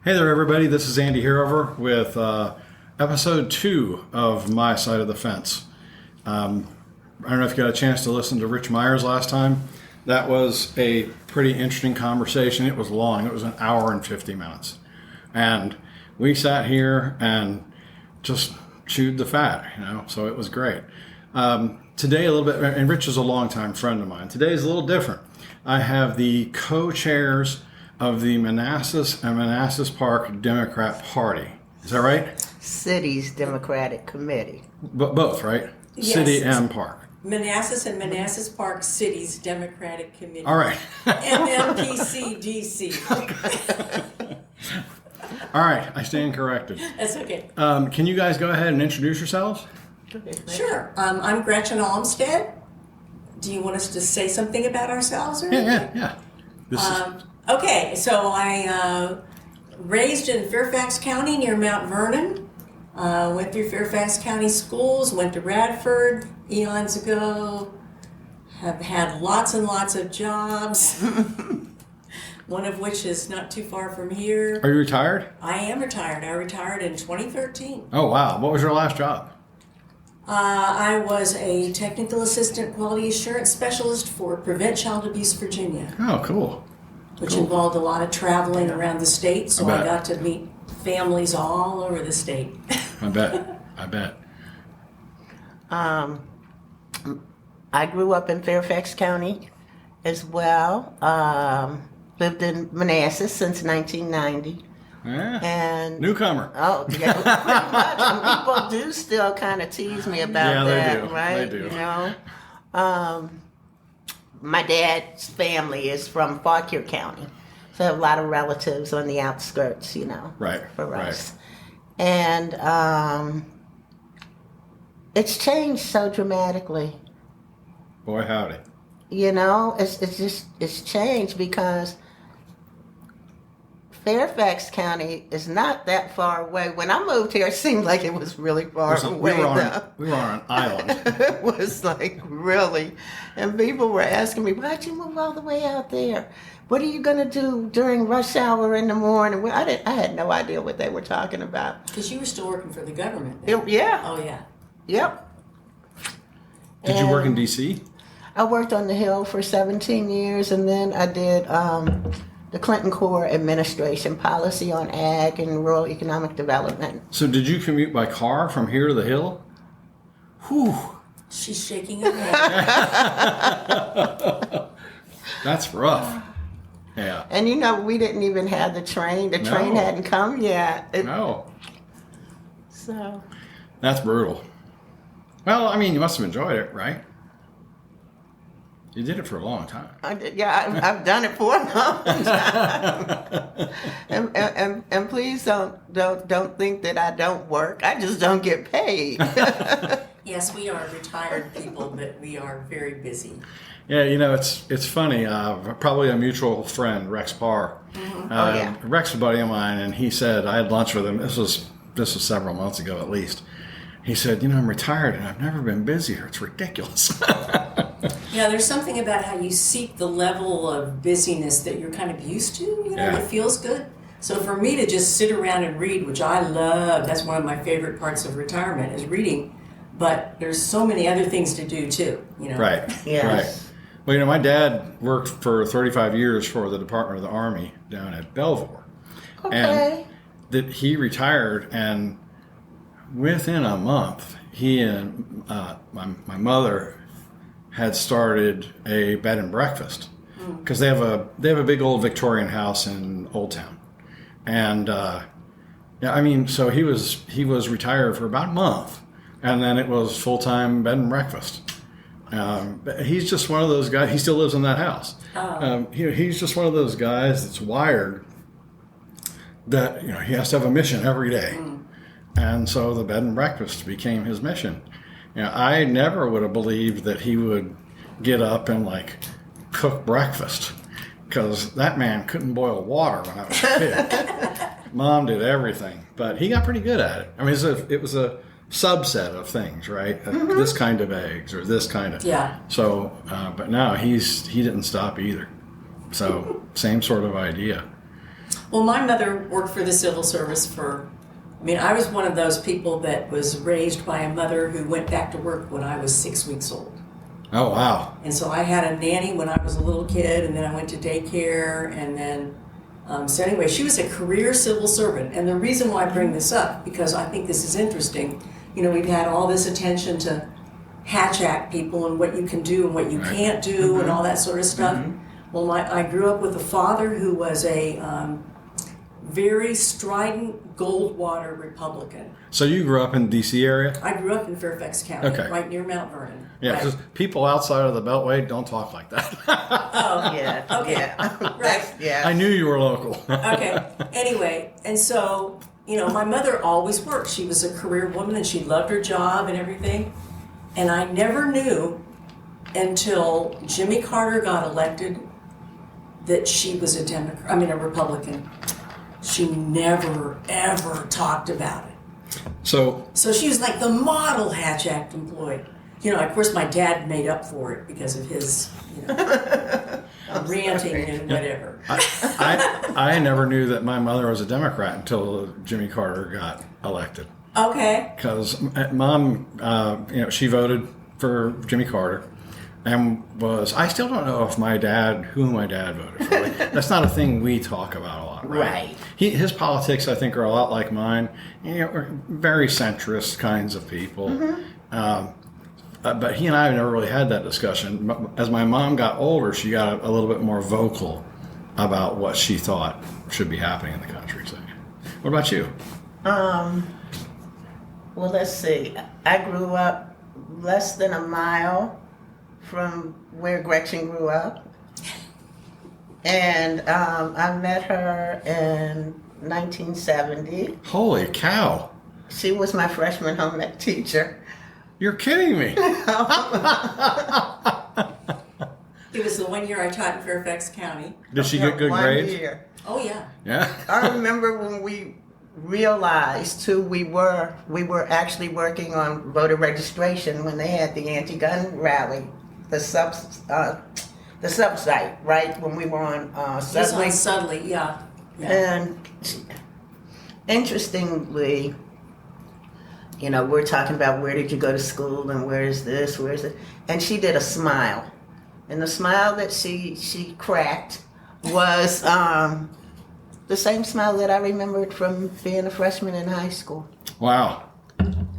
Hey there, everybody. This is Andy Herover with episode 2 of My Side of the Fence. I don't know if you got a chance to listen to Rich Myers last time. That was a pretty interesting conversation. It was long. It was an hour and 50 minutes. And we sat here and just chewed the fat, so it was great. Today, a little bit, and Rich is a longtime friend of mine. Today is a little different. I have the co-chairs of the Manassas and Manassas Park Democrat Party. Is that right? City's Democratic Committee. Both, right? Yes. City and Park. Manassas and Manassas Park City's Democratic Committee. All right. MMPCDC. All right, I stand corrected. That's okay. Can you guys go ahead and introduce yourselves? Sure. I'm Gretchen Almstead. Do you want us to say something about ourselves? Or Yeah. This is... Okay, so I raised in Fairfax County near Mount Vernon. Went through Fairfax County schools, went to Radford eons ago. Have had lots and lots of jobs. One of which is not too far from here. Are you retired? I am retired. I retired in 2013. Oh, wow. What was your last job? I was a technical assistant quality assurance specialist for Prevent Child Abuse Virginia. Oh, cool. Which involved a lot of traveling around the state, so I bet. got to meet families all over the state. I bet. I grew up in Fairfax County as well. Lived in Manassas since 1990. Yeah. And Newcomer. oh, yeah, pretty much. And people do still kind of tease me about that, they do. right? They do. My dad's family is from Fauquier County, so I have a lot of relatives on the outskirts, Right. for us. And it's changed so dramatically. Boy, howdy. It's changed because Fairfax County is not that far away. When I moved here, it seemed like it was really far away. We were on an island. It was like really, and people were asking me, "Why'd you move all the way out there? What are you gonna do during rush hour in the morning?" Well, I had no idea what they were talking about. Because you were still working for the government then. Yeah. Oh, yeah. Yep. Did you work in D.C.? I worked on the Hill for 17 years, and then I did the Clinton Corps Administration policy on ag and rural economic development. So did you commute by car from here to the Hill? Whew. She's shaking her head. That's rough. Yeah. And we didn't even have the train. The train No. hadn't come yet. No. So. That's brutal. Well, I mean, you must have enjoyed it, right? You did it for a long time. I've done it for a long time. and please don't think that I don't work. I just don't get paid. Yes, we are retired people, but we are very busy. Yeah, it's funny. Probably a mutual friend, Rex Parr. Mm-hmm. Rex is a buddy of mine, and he said I had lunch with him. This was several months ago at least. He said, I'm retired and I've never been busier. It's ridiculous. Yeah, there's something about how you seek the level of busyness that you're kind of used to. Yeah. It feels good. So for me to just sit around and read, which I love, that's one of my favorite parts of retirement is reading. But there's so many other things to do too. Right. Yes. Right. Well, my dad worked for 35 years for the Department of the Army down at Belvoir. Okay. And that he retired, and within a month, he and my mother had started a bed and breakfast because they have a big old Victorian house in Old Town, and so he was retired for about a month, and then it was full-time bed and breakfast. But he's just one of those guys. He still lives in that house. He's just one of those guys that's wired that he has to have a mission every day. And so the bed and breakfast became his mission. I never would have believed that he would get up and cook breakfast, because that man couldn't boil water when I was a kid. Mom did everything, but he got pretty good at it. I mean, it was a subset of things, right? This kind of eggs or this kind of. Yeah. So, but now he didn't stop either. So same sort of idea. Well, my mother worked for the civil service I was one of those people that was raised by a mother who went back to work when I was 6 weeks old. Oh, wow. And so I had a nanny when I was a little kid, and then I went to daycare, and then, so anyway, she was a career civil servant. And the reason why I bring this up, because I think this is interesting, we've had all this attention to Hatch Act people and what you can do and what you can't do and all that sort of stuff. Well, I grew up with a father who was a very strident Goldwater Republican. So you grew up in the D.C. area? I grew up in Fairfax County, right near Mount Vernon. Yeah, because people outside of the Beltway don't talk like that. Oh, Yeah. okay. Yeah. Right. Yeah. I knew you were local. Okay. Anyway, and so, my mother always worked. She was a career woman and she loved her job and everything. And I never knew until Jimmy Carter got elected that she was a Republican. She never, ever talked about it. So she was like the model Hatch Act employee. Of course, my dad made up for it because of his, ranting and whatever. I never knew that my mother was a Democrat until Jimmy Carter got elected. Okay. Because Mom, she voted for Jimmy Carter. And I still don't know who my dad voted for. That's not a thing we talk about a lot, right? His politics, I think, are a lot like mine. Very centrist kinds of people. But he and I have never really had that discussion. As my mom got older, she got a little bit more vocal about what she thought should be happening in the country. So, what about you? Well, let's see. I grew up less than a mile from where Gretchen grew up. And I met her in 1970. Holy cow. She was my freshman home ec teacher. You're kidding me. It was the 1 year I taught in Fairfax County. Did she get good 1 grades? year. Oh, yeah. Yeah. I remember when we realized who we were actually working on voter registration when they had the anti-gun rally, the sub site, right? When we were on Sudley. Sudley, yeah. And interestingly, we're talking about where did you go to school and where's this, and she did a smile. And the smile that she cracked was the same smile that I remembered from being a freshman in high school. Wow.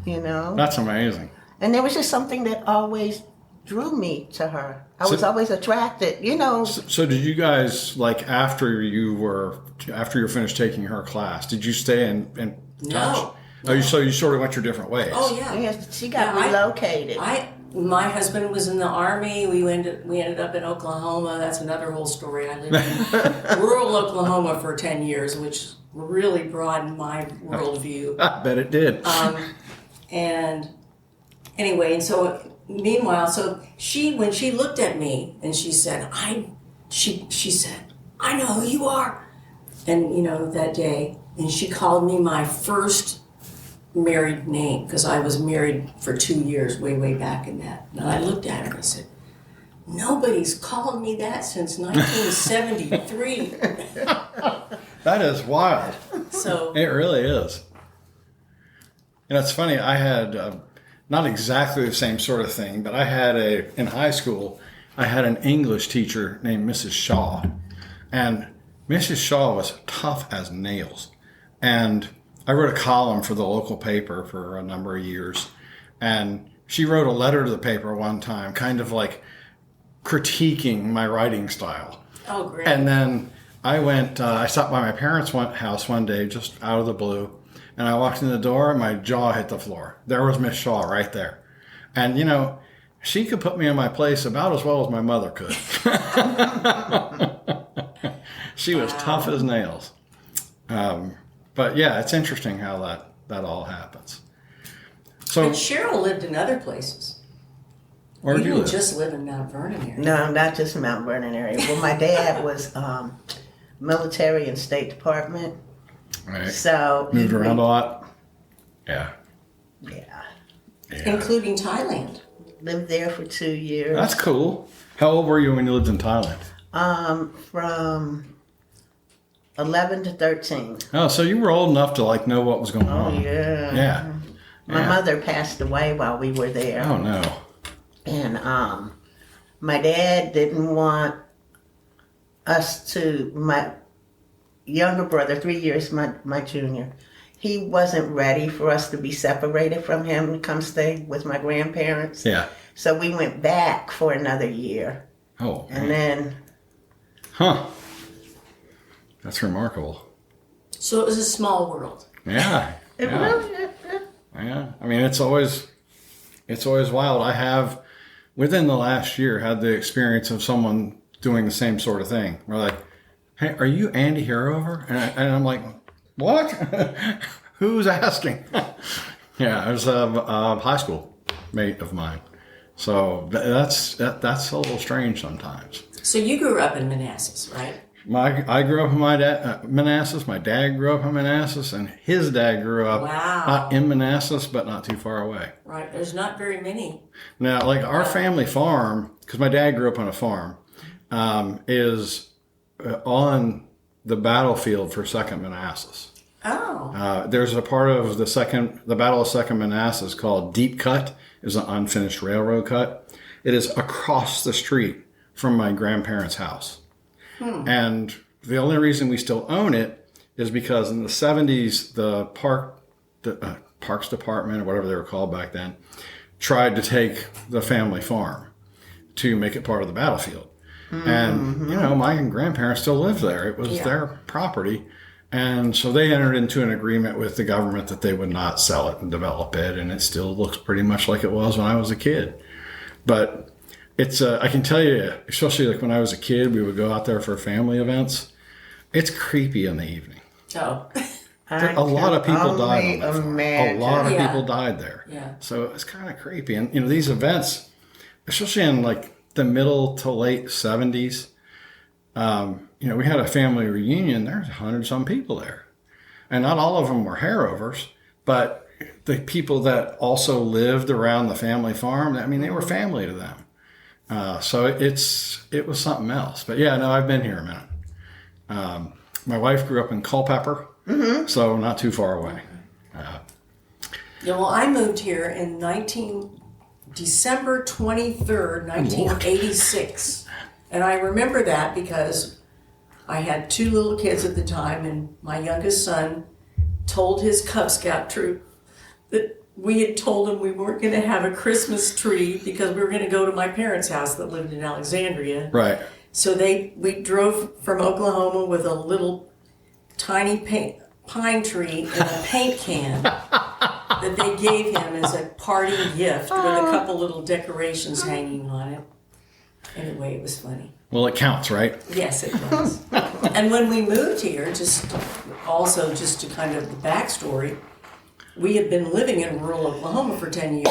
That's amazing. And there was just something that always drew me to her. I was always attracted, So did you guys, after you finished taking her class, did you stay in touch? No. Oh, so you sort of went your different ways. Oh, yeah. Yeah, she got relocated. My husband was in the Army. We ended up in Oklahoma. That's another whole story. I lived in rural Oklahoma for 10 years, which really broadened my worldview. I bet it did. And anyway, and so meanwhile, when she looked at me and she said, she said, "I know who you are," and that day, and she called me my first married name because I was married for 2 years way back in that. And I looked at her and I said, "Nobody's called me that since 1973." That is wild. So it really is. And it's funny, I had not exactly the same sort of thing, but I had in high school, I had an English teacher named Mrs. Shaw. And Mrs. Shaw was tough as nails. And I wrote a column for the local paper for a number of years. And she wrote a letter to the paper one time, kind of like critiquing my writing style. Oh, great. And then I stopped by my parents' house one day, just out of the blue. And I walked in the door and my jaw hit the floor. There was Miss Shaw right there. And, she could put me in my place about as well as my mother could. She was tough as nails. But yeah, it's interesting how that all happens. So, and Cheryl lived in other places. Where did you live? didn't just live in Mount Vernon area. No, not just Mount Vernon area. Well, my dad was military and State Department. Right. So moved around a lot. Yeah. Yeah. Including Thailand. Lived there for 2 years. That's cool. How old were you when you lived in Thailand? From 11 to 13. Oh, so you were old enough to like know what was going Oh, on. yeah. Yeah. My Yeah. mother passed away while we were there. Oh no. And my dad didn't want us to, my younger brother, 3 years my junior, he wasn't ready for us to be separated from him and come stay with my grandparents. Yeah. So we went back for another year. Oh. And then, Huh. That's remarkable. So it was a small world. Yeah. it Yeah. really, Yeah. I mean, it's always wild. I have, within the last year, had the experience of someone doing the same sort of thing. We're like, hey, are you Andy Harover? And I'm like, what? Who's asking? Yeah, it was a high school mate of mine. So that's a little strange sometimes. So you grew up in Manassas, right? I grew up in Manassas. My dad grew up in Manassas, and his dad grew up not in Manassas, but not too far away. Right. There's not very many. Now, like our family farm, because my dad grew up on a farm, is on the battlefield for Second Manassas. Oh. There's a part of the Battle of Second Manassas called Deep Cut. Is an unfinished railroad cut. It is across the street from my grandparents' house. And the only reason we still own it is because in the 70s, the Parks Department, or whatever they were called back then, tried to take the family farm to make it part of the battlefield. And, my grandparents still lived there. It was their property. And so they entered into an agreement with the government that they would not sell it and develop it. And it still looks pretty much like it was when I was a kid. But it's, I can tell you, especially like when I was a kid, we would go out there for family events. It's creepy in the evening. Oh. A lot of people died on that farm. A lot of Yeah. people died there. Yeah. So it's kind of creepy. And, these events, especially in like the middle to late 70s, we had a family reunion. There's 100-some people there. And not all of them were Harovers, but the people that also lived around the family farm, I mean, they were family to them. So it was something else. But yeah, no, I've been here a minute. My wife grew up in Culpeper, so not too far away. Yeah, well, I moved here in December 23rd, 1986. And I remember that because I had 2 little kids at the time, and my youngest son told his Cub Scout troop that we had told him we weren't going to have a Christmas tree because we were going to go to my parents' house that lived in Alexandria. Right. So we drove from Oklahoma with a little tiny pine tree in a paint can that they gave him as a parting gift with a couple little decorations hanging on it. Anyway, it was funny. Well, it counts, right? Yes, it does. And when we moved here, just to kind of the backstory, we had been living in rural Oklahoma for 10 years,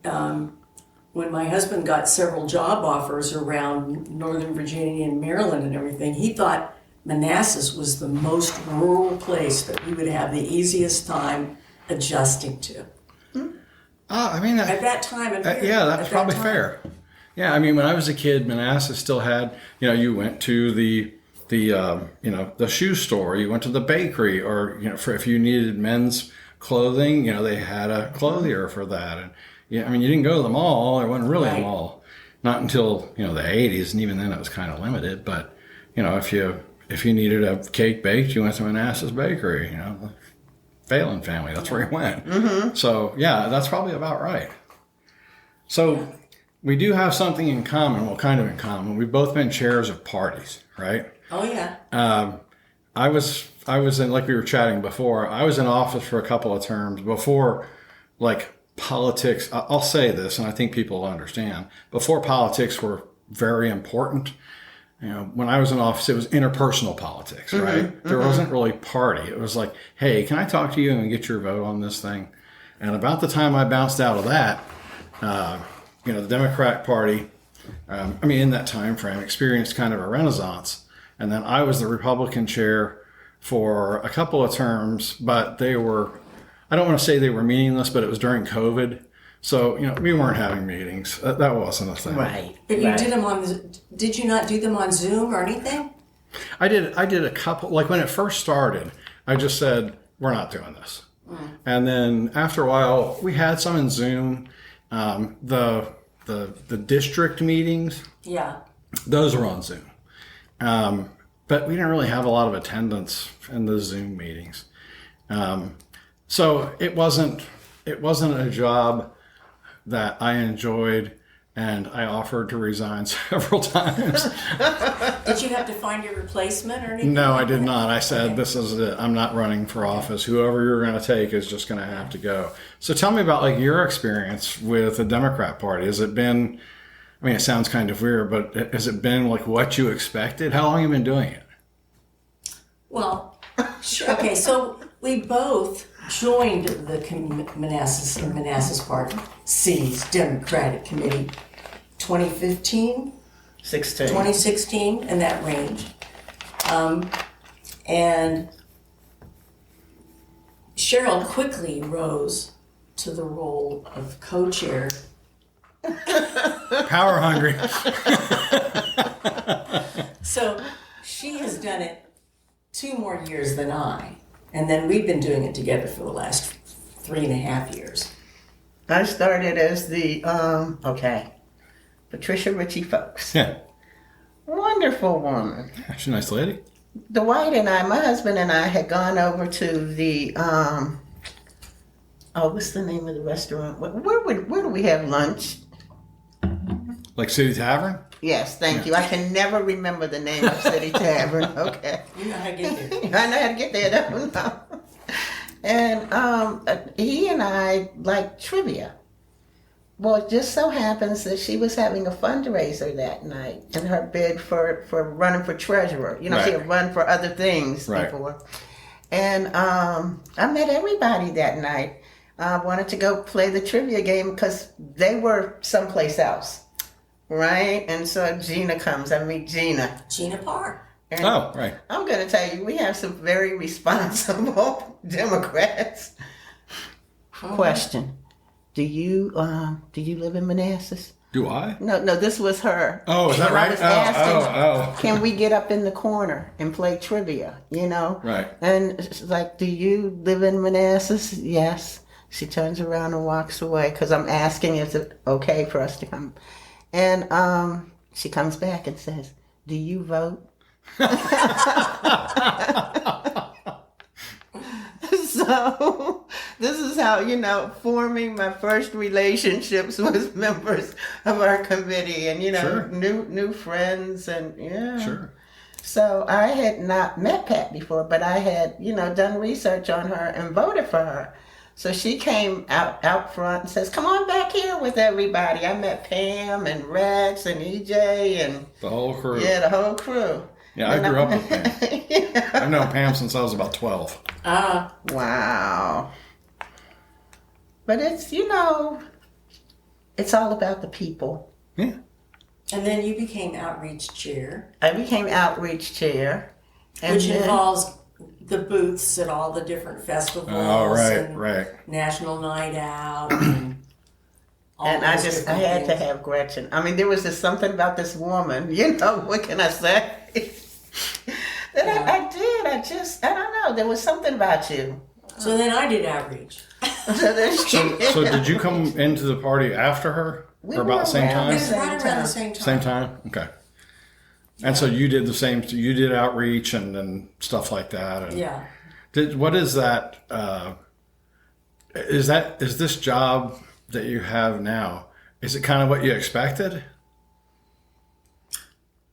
and when my husband got several job offers around Northern Virginia and Maryland and everything, he thought Manassas was the most rural place that we would have the easiest time adjusting to. At that time. Yeah, that's probably fair. Yeah, I mean, when I was a kid, Manassas still had, you went to the shoe store, you went to the bakery, or, for if you needed men's clothing, they had a clothier for that. And you didn't go to the mall. There wasn't really a mall, not until, the 80s. And even then it was kind of limited. But, if you needed a cake baked, you went to Manassas Bakery, the Phelan family, that's where he went. Mm-hmm. So yeah, that's probably about right. So we do have something in common, well, kind of in common. We've both been chairs of parties, right? Oh, yeah. I was in, like we were chatting before, I was in office for a couple of terms before, like, politics. I'll say this, and I think people will understand. Before politics were very important, when I was in office, it was interpersonal politics, right? There wasn't really party. It was like, hey, can I talk to you and get your vote on this thing? And about the time I bounced out of that, the Democrat Party, in that time frame, experienced kind of a renaissance. And then I was the Republican chair for a couple of terms, but they were, I don't want to say they were meaningless, but it was during COVID. So, we weren't having meetings. That wasn't a thing. Right. But you did them did you not do them on Zoom or anything? I did a couple, like when it first started, I just said, we're not doing this. And then after a while, we had some in Zoom. The district meetings, Yeah. those were on Zoom. But we didn't really have a lot of attendance in the Zoom meetings. So it wasn't a job that I enjoyed, and I offered to resign several times. Did you have to find your replacement or anything? No, I did not. I said, this is it. I'm not running for office. Whoever you're going to take is just going to have to go. So tell me about like your experience with the Democrat Party. Has it been, I mean, it sounds kind of weird, but has it been like what you expected? How long have you been doing it? Well, okay, so we both joined the Manassas and Manassas Park City's Democratic Committee 2015, 2016, in that range. And Cheryl quickly rose to the role of co-chair. Power hungry. So she has done it 2 more years than I. And then we've been doing it together for the last 3.5 years. I started as the, Patricia Ritchie Folks. Yeah. Wonderful woman. She's a nice lady. Dwight and I, my husband and I, had gone over to the, what's the name of the restaurant? Where do we have lunch? Like City Tavern? Yes, thank you. I can never remember the name of City Tavern. Okay. You know how to get there. I know how to get there, don't know. And he and I like trivia. Well, it just so happens that she was having a fundraiser that night in her bid for running for treasurer. You know, Right. she had run for other things Right. before. And I met everybody that night. I wanted to go play the trivia game because they were someplace else. Right? And so Gina comes. I meet Gina. Gina Parr. And Oh, right. I'm going to tell you, we have some very responsible Democrats. Question: Do you live in Manassas? Do I? No, this was her. Oh, is that And right? I was asking, Oh. can we get up in the corner and play trivia? You know. Right. And she's like, do you live in Manassas? Yes. She turns around and walks away because I'm asking, is it okay for us to come? And she comes back and says, do you vote? So this is how, forming my first relationships with members of our committee and, Sure. new friends and, yeah. Sure. So I had not met Pat before, but I had, done research on her and voted for her. So she came out front and says, come on back here with everybody. I met Pam and Rex and EJ and The whole crew. yeah, the whole crew. Yeah, I grew up with Pam. Yeah. I've known Pam since I was about 12. Wow. But it's, it's all about the people. Yeah. And then you became outreach chair, I became outreach chair. And which then- involves the booths at all the different festivals. Oh, right, and right. National Night Out. And all And those I different had to things. have Gretchen. I mean, there was just something about this woman, what can I say? That I did. I don't know. There was something about you. So then I did outreach. So did you come into the party after her? We or about the same were around time? It was right around the time. same time. Same time? Okay. And so you did the same, you did outreach and stuff like that. And Yeah. what is that, is this job that you have now, is it kind of what you expected?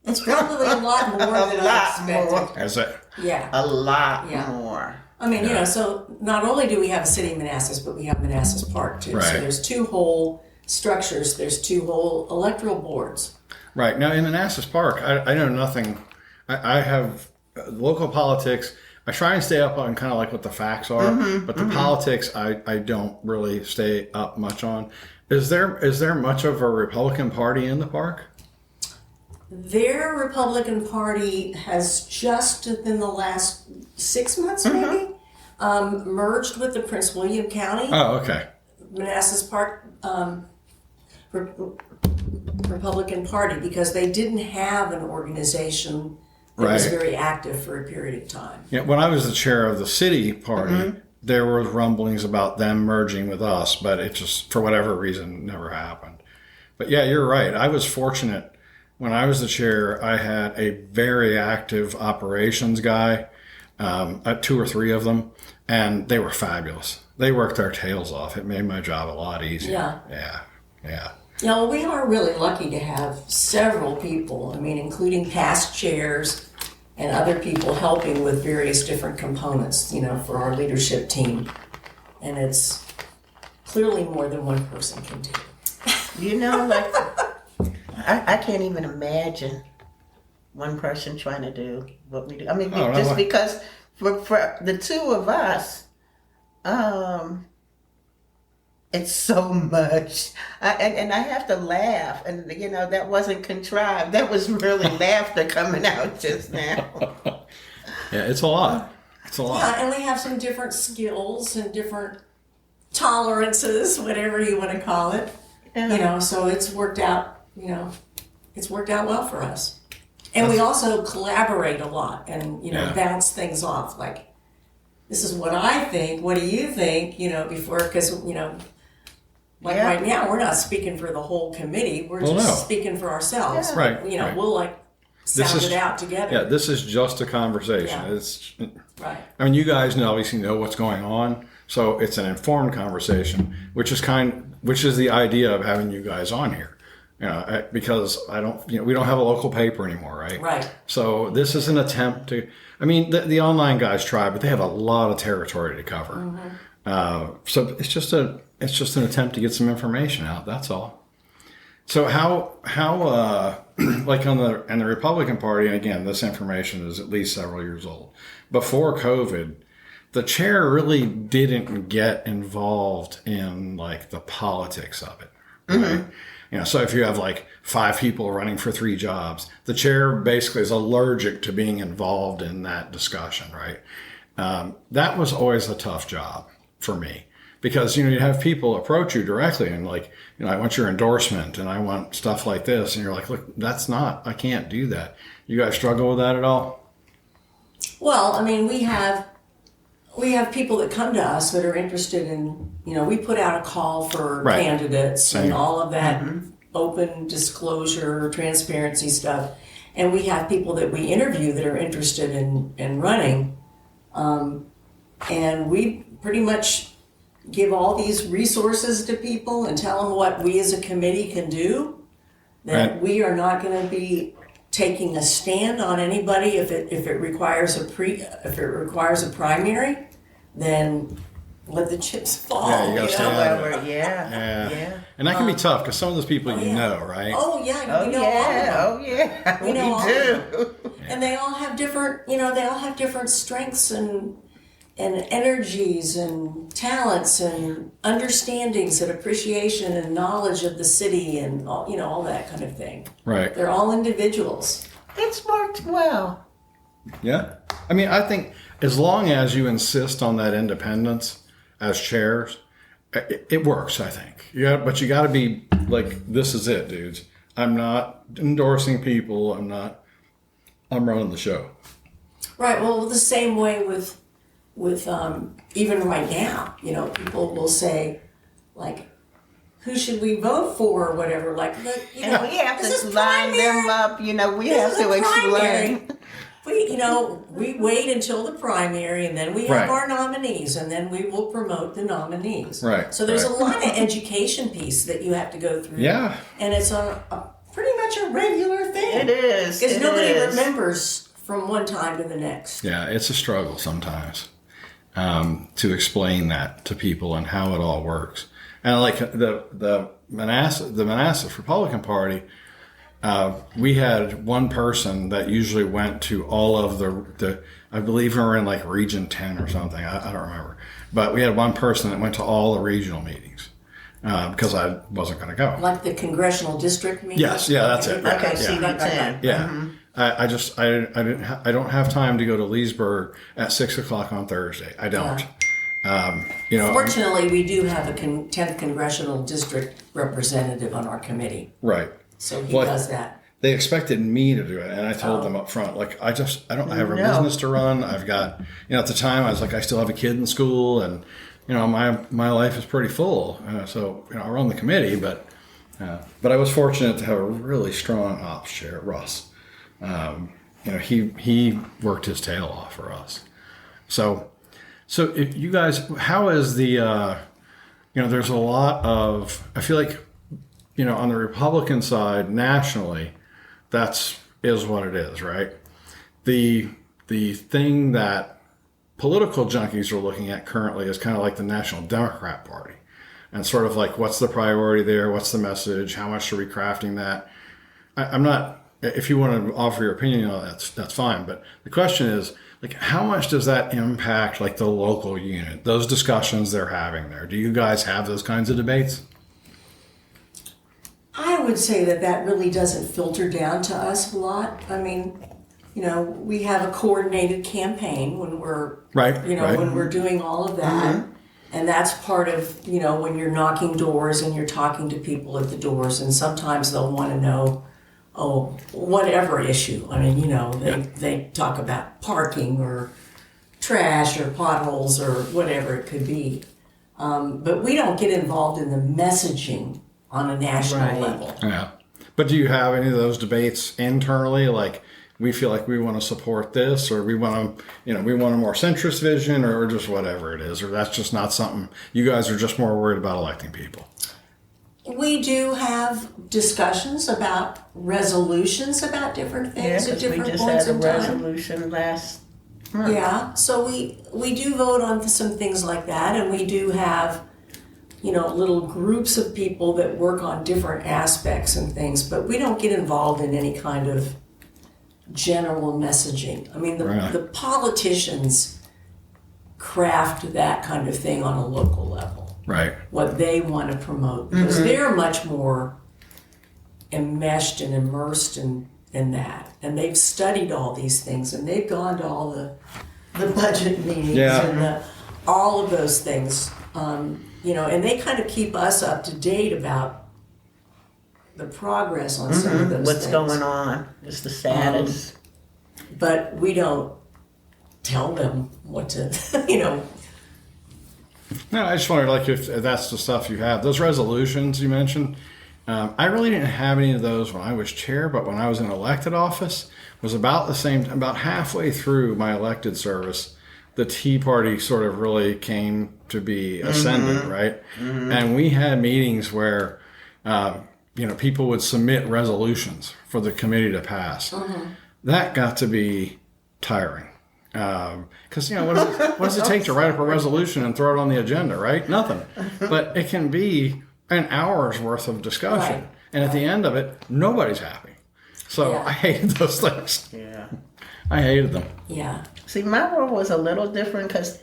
It's probably a lot more than I lot expected. more. Is it? Yeah. A lot Yeah. more. I mean, so not only do we have a city of Manassas, but we have Manassas Park too. Right. So there's 2 whole structures. There's 2 whole electoral boards. Right. Now in Manassas Park, I know nothing. I have local politics. I try and stay up on kind of like what the facts are, but the politics I don't really stay up much on. Is there much of a Republican Party in the park? Their Republican Party has just in the last 6 months, maybe, merged with the Prince William County Oh, okay. Manassas Park Republican Party because they didn't have an organization It was Right. very active for a period of time. Yeah, when I was the chair of the city party, there were rumblings about them merging with us, but it just, for whatever reason, never happened. But yeah, you're right. I was fortunate when I was the chair. I had a very active operations guy, 2 or 3 of them, and they were fabulous. They worked their tails off. It made my job a lot easier. Yeah. Yeah, well, we are really lucky to have several people, I mean, including past chairs and other people helping with various different components, for our leadership team. And it's clearly more than one person can do. Like, I can't even imagine one person trying to do what we do. I mean, because for the 2 of us, it's so much. And I have to laugh. And, that wasn't contrived. That was really laughter coming out just now. Yeah, it's a lot. Yeah, and we have some different skills and different tolerances, whatever you want to call it. Yeah. So it's worked out, it's worked out well for us. And we also collaborate a lot and, bounce things off. Like, this is what I think. What do you think? Because, right now, we're not speaking for the whole committee. We're just speaking for ourselves. Yeah. Right. Right. We'll sound it out together. Yeah, this is just a conversation. Yeah. It's Right. I mean, you guys obviously know what's going on, so it's an informed conversation, which is the idea of having you guys on here. Because we don't have a local paper anymore, right? Right. So this is an attempt to. I mean, the online guys try, but they have a lot of territory to cover. Mm-hmm. So it's just an attempt to get some information out. That's all. So how like in the Republican Party, and again, this information is at least several years old. Before COVID, the chair really didn't get involved in the politics of it. Right? Mm-hmm. So if you have 5 people running for 3 jobs, the chair basically is allergic to being involved in that discussion, right? That was always a tough job for me. Because, you have people approach you directly and I want your endorsement and I want stuff like this. And you're like, look, I can't do that. You guys struggle with that at all? Well, I mean, we have people that come to us that are interested in, we put out a call for candidates and all of that open disclosure, transparency stuff. And we have people that we interview that are interested in running. And we pretty much give all these resources to people and tell them what we as a committee can do. That we are not going to be taking a stand on anybody if it requires a primary, then let the chips fall. Yeah, you gotta stay out of it. Yeah. And that can be tough because some of those people right? Oh yeah, we know all of them. We know all of them. And they all have different strengths and energies and talents and understandings and appreciation and knowledge of the city and all that kind of thing. Right. They're all individuals. It's worked well. Yeah. I mean, I think as long as you insist on that independence as chairs, it works, I think. Yeah, but you got to be this is it, dudes. I'm not endorsing people. I'm running the show. Right. Well, the same way with even right now, people will say, who should we vote for or whatever? We have to line them up. We have to explain. We wait until the primary, and then we have our nominees, and then we will promote the nominees. Right. So there's a lot of education piece that you have to go through. Yeah. And it's a pretty much a regular thing. It is. Because nobody remembers from one time to the next. Yeah, it's a struggle sometimes to explain that to people and how it all works. And the Manassas Republican Party, we had one person that usually went to all of the I believe we were in Region 10 or something. I don't remember. But we had one person that went to all the regional meetings because I wasn't going to go. Like the congressional district meeting? Yes, yeah, that's it. Okay, Yeah. CD10. Yeah. Mm-hmm. I don't have time to go to Leesburg at 6:00 on Thursday. I don't. Fortunately, we do have a 10th congressional district representative on our committee. Right. So he does that. they expected me to do it, and I told them up front, like, I have a business to run. I've got, at the time I was like, I still have a kid in school, and my life is pretty full. So I run the committee, but I was fortunate to have a really strong ops chair, Russ. He worked his tail off for us. So if you guys, how is the there's a lot of, I feel like, on the Republican side nationally, is what it is, right? The thing that political junkies are looking at currently is kind of like the National Democrat Party, and sort of like, what's the priority there? What's the message? How much are we crafting that? I'm not. If you want to offer your opinion on that's fine. But the question is, like, how much does that impact, like, the local unit? Those discussions they're having there. Do you guys have those kinds of debates? I would say that really doesn't filter down to us a lot. I mean, we have a coordinated campaign when we're when we're doing all of that. And that's part of, when you're knocking doors and you're talking to people at the doors, and sometimes they'll want to know, whatever issue. I mean, they talk about parking or trash or potholes or whatever it could be. But we don't get involved in the messaging on a national level. Yeah. But do you have any of those debates internally? Like, we feel like we want to support this, or we want to, we want a more centrist vision, or just whatever it is, or that's just not something, you guys are just more worried about electing people? We do have discussions about resolutions about different things at different points in time. We just had a resolution last month. Yeah, so we do vote on some things like that, and we do have, little groups of people that work on different aspects and things, but we don't get involved in any kind of general messaging. I mean, the politicians craft that kind of thing on a local level. Right. What they want to promote, because they're much more enmeshed and immersed in that, and they've studied all these things, and they've gone to all the budget meetings and all of those things, and they kind of keep us up to date about the progress on some of those What's things. going on? Just the status. But we don't tell them what to, No, I just wondered, like, if that's the stuff you have. Those resolutions you mentioned, I really didn't have any of those when I was chair, but when I was in elected office, was about the same, about halfway through my elected service, the Tea Party sort of really came to be ascendant, right? And we had meetings where, people would submit resolutions for the committee to pass. That got to be tiring. Because, what does it take to write up a resolution and throw it on the agenda, right? Nothing. But it can be an hour's worth of discussion. Right. And at the end of it, nobody's happy. So I hated those things. Yeah. I hated them. Yeah. See, my role was a little different because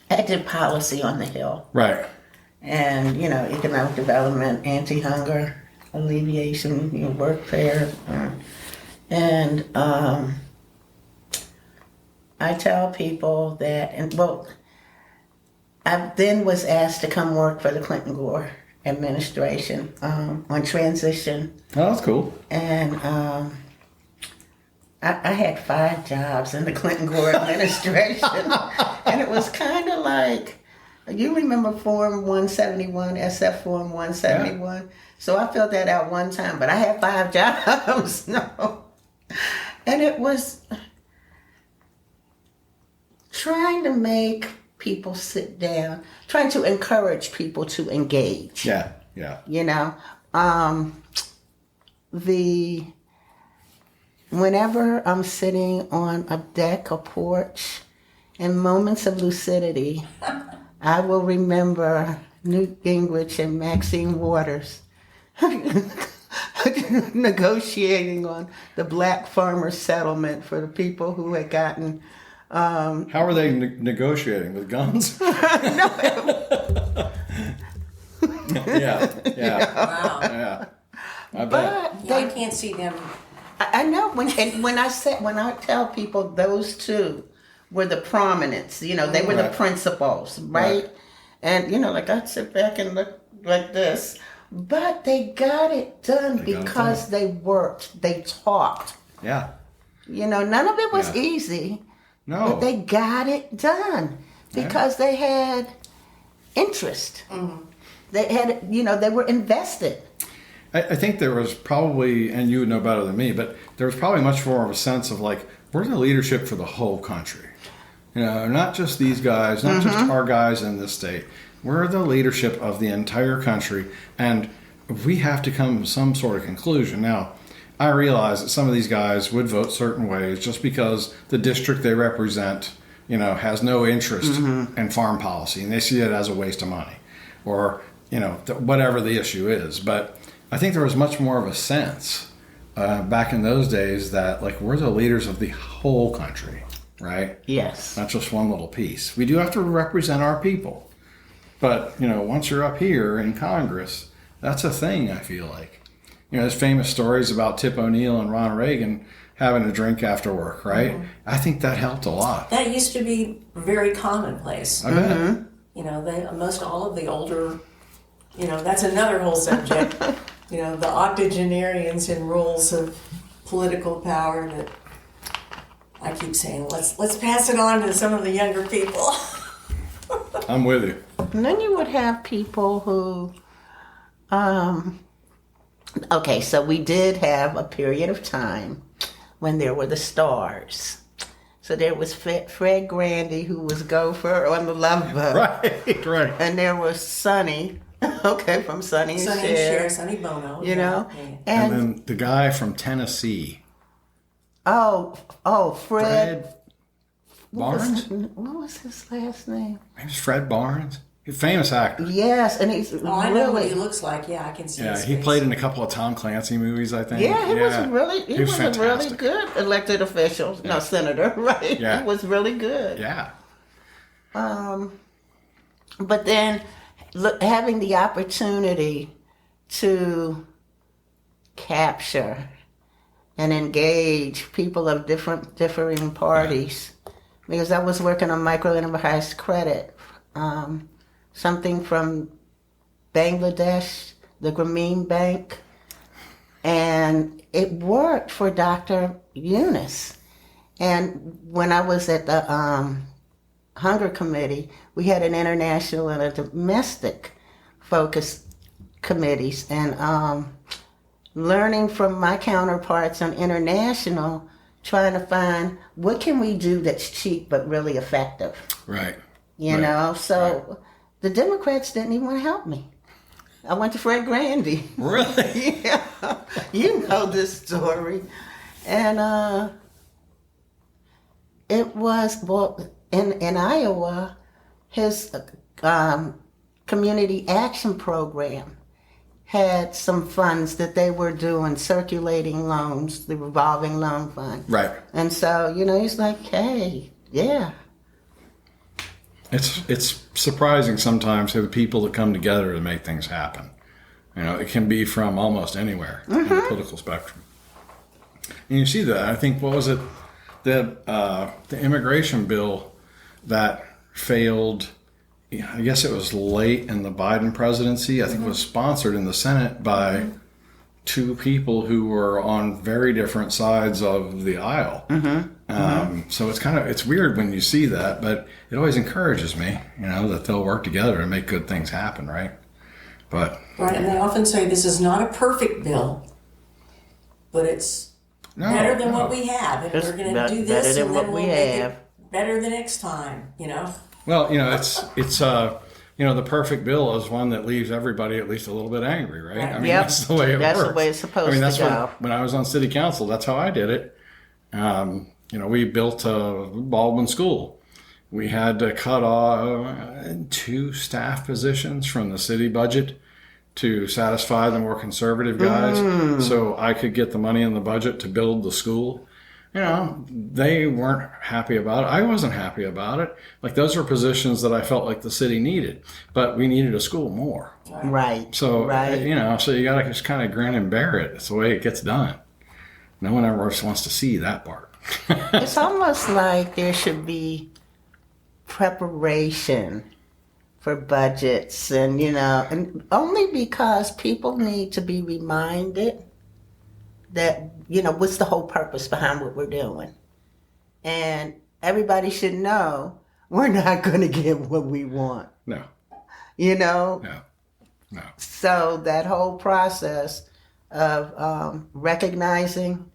I did policy on the Hill. Right. And, economic development, anti-hunger, alleviation, workfare. And I tell people that, I then was asked to come work for the Clinton Gore administration on transition. Oh, that's cool. And I had 5 jobs in the Clinton Gore administration. And it was kind of like, you remember Form 171, SF Form 171? Yeah. So I filled that out one time, but I had 5 jobs. No. And it was trying to make people sit down, trying to encourage people to engage. Yeah. Whenever I'm sitting on a deck or porch, in moments of lucidity, I will remember Newt Gingrich and Maxine Waters negotiating on the black farmer settlement for the people who had gotten. How were they negotiating, with guns? No. Yeah. Wow. Yeah. I bet. I can't see them. I know when I tell people those two were the prominents, they were the principals, right? And like I'd sit back and look like this, But they got it done because they worked. They talked. Yeah. None of it was easy. No. But they got it done because they had interest. Mm-hmm. They had, they were invested. I think there was probably, and you would know better than me, but there was probably much more of a sense of like, we're the leadership for the whole country. Not just these guys, not just our guys in this state. We're the leadership of the entire country, and we have to come to some sort of conclusion. Now, I realize that some of these guys would vote certain ways just because the district they represent, has no interest in farm policy, and they see it as a waste of money, or, whatever the issue is. But I think there was much more of a sense back in those days that, like, we're the leaders of the whole country, right? Yes. Not just one little piece. We do have to represent our people. But, once you're up here in Congress, that's a thing, I feel like. There's famous stories about Tip O'Neill and Ronald Reagan having a drink after work, right? Mm-hmm. I think that helped a lot. That used to be very commonplace. I bet. Most all of the older, that's another whole subject. The octogenarians and roles of political power that I keep saying, let's pass it on to some of the younger people. I'm with you. And then you would have people who, okay, so we did have a period of time when there were the stars. So there was Fred Grandy, who was Gopher on the Love Boat. Right. And there was Sonny, from Sonny and Cher. Sonny Bono. And then the guy from Tennessee. Fred Barnes? What was his last name? It was Fred Barnes. He's a famous actor. Yes, and he's I know what he looks like. Yeah, I can see his he face. played in a couple of Tom Clancy movies, I think. Yeah, he was a really fantastic. good elected official. No, senator, right? Yeah. He was really good. Yeah. But then having the opportunity to capture and engage people of differing parties, because I was working on microenterprise credit, something from Bangladesh, the Grameen Bank, and it worked for Dr. Eunice. And when I was at the Hunger Committee, we had an international and a domestic focus committees, and learning from my counterparts on international, trying to find what can we do that's cheap but really effective. Right. So the Democrats didn't even want to help me. I went to Fred Grandy. Really? Yeah. You know this story. And it was, in Iowa, his community action program had some funds that they were doing, circulating loans, the revolving loan fund. Right. And so, he's like, hey, yeah. It's surprising sometimes who the people that come together to make things happen. It can be from almost anywhere in the political spectrum. And you see that. I think, what was it? The immigration bill that failed, I guess it was late in the Biden presidency. I think it was sponsored in the Senate by two people who were on very different sides of the aisle. So it's weird when you see that, but it always encourages me, that they'll work together and make good things happen, right? But right, and they often say this is not a perfect bill, but it's better than what we have, and we're going to do this, and then we'll make it better the next time. Well, it's the perfect bill is one that leaves everybody at least a little bit angry, right? I mean, that's the way it works. That's the way it's supposed to go. When I was on city council, that's how I did it. We built a Baldwin School. We had to cut off 2 staff positions from the city budget to satisfy the more conservative guys, so I could get the money in the budget to build the school. They weren't happy about it. I wasn't happy about it. Like, those were positions that I felt like the city needed, but we needed a school more. Right. So, so you got to just kind of grin and bear it. It's the way it gets done. No one ever wants to see that part. It's almost like there should be preparation for budgets and, and only because people need to be reminded that, what's the whole purpose behind what we're doing. And everybody should know we're not going to get what we want. No. No. No. So that whole process of recognizing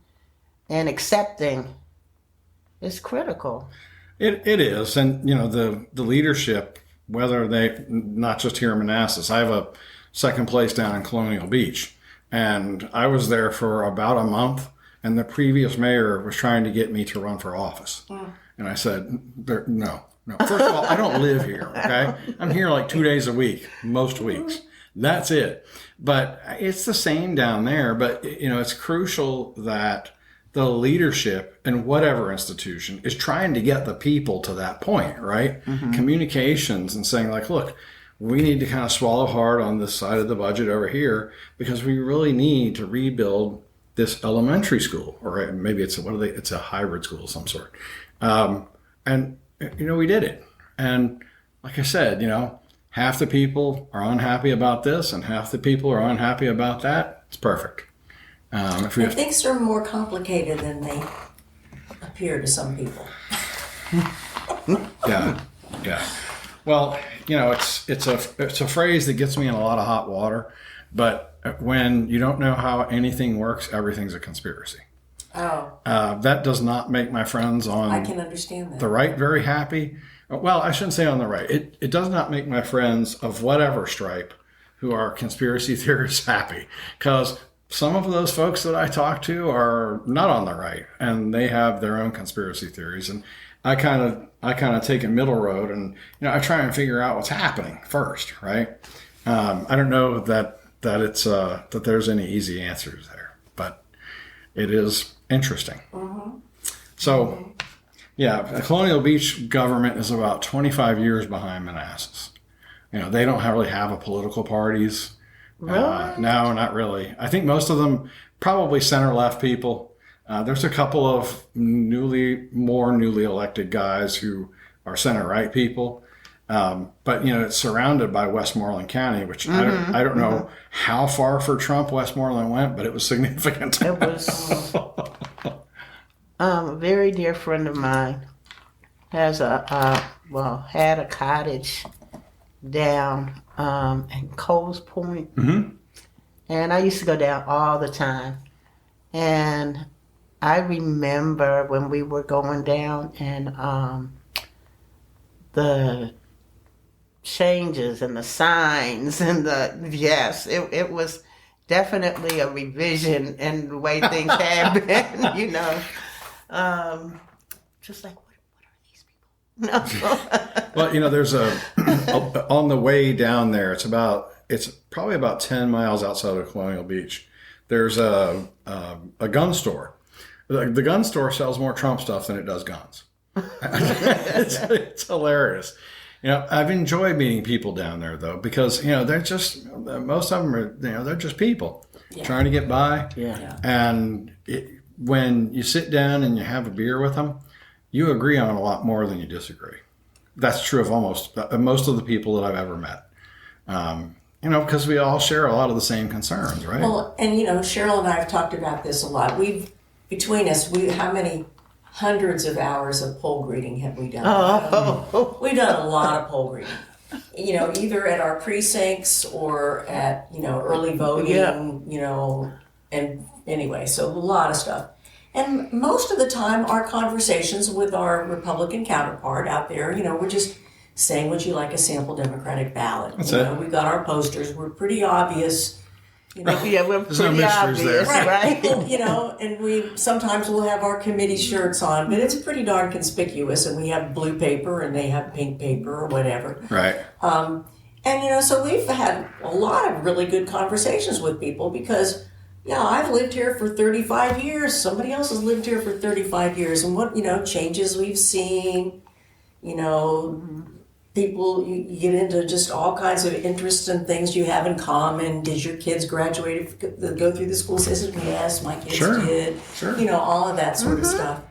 and accepting is critical. It is. And, the leadership, whether they, not just here in Manassas, I have a second place down in Colonial Beach. And I was there for about a month, and the previous mayor was trying to get me to run for office. And I said, no. First of all, I don't live here, okay? I'm here like 2 days a week, most weeks. That's it. But it's the same down there. But, it's crucial that the leadership in whatever institution is trying to get the people to that point, right? Mm-hmm. Communications and saying like, look, we need to kind of swallow hard on this side of the budget over here because we really need to rebuild this elementary school, or maybe it's a hybrid school of some sort. And we did it. And like I said, half the people are unhappy about this and half the people are unhappy about that. It's perfect. Things are more complicated than they appear to some people. Yeah. Well, it's a phrase that gets me in a lot of hot water, but when you don't know how anything works, everything's a conspiracy. Oh. That does not make my friends on I can understand that. The right very happy. Well, I shouldn't say on the right. It does not make my friends of whatever stripe who are conspiracy theorists happy, because some of those folks that I talk to are not on the right, and they have their own conspiracy theories. And I kind of take a middle road, and I try and figure out what's happening first, right? I don't know that it's that there's any easy answers there, but it is interesting. Mm-hmm. So, yeah, the Colonial Beach government is about 25 years behind Manassas. They don't really have a political parties. Really? No, not really. I think most of them probably center-left people. There's a couple of newly elected guys who are center-right people. But, it's surrounded by Westmoreland County, which I don't know how far for Trump Westmoreland went, but it was significant. It was a very dear friend of mine had a cottage down in Coles Point. Mm-hmm. And I used to go down all the time. And I remember when we were going down and the changes and the signs and it was definitely a revision in the way things had been, just like, what are these people? No. Well, there's on the way down there, it's probably about 10 miles outside of Colonial Beach. There's a gun store. The gun store sells more Trump stuff than it does guns. It's hilarious. I've enjoyed meeting people down there though, because they're just, most of them are, they're just people trying to get by. Yeah. And when you sit down and you have a beer with them, you agree on a lot more than you disagree. That's true of most of the people that I've ever met. Because we all share a lot of the same concerns, right? Well, and Cheryl and I have talked about this a lot. Between us, how many hundreds of hours of poll greeting have we done? We've done a lot of poll greeting. Either at our precincts or at early voting. And anyway, so a lot of stuff. And most of the time, our conversations with our Republican counterpart out there, we're just saying, would you like a sample Democratic ballot? That's it. We've got our posters. We're pretty obvious. Yeah, we're There's no pretty mysteries obvious, there. right? People, and we sometimes we'll have our committee shirts on, but it's pretty darn conspicuous, and we have blue paper and they have pink paper or whatever. Right. So we've had a lot of really good conversations with people because, I've lived here for 35 years. Somebody else has lived here for 35 years, and what changes we've seen. People, you get into just all kinds of interests and things you have in common. Did your kids graduate, go through the school system? Yes, my kids did. Sure. All of that sort of stuff.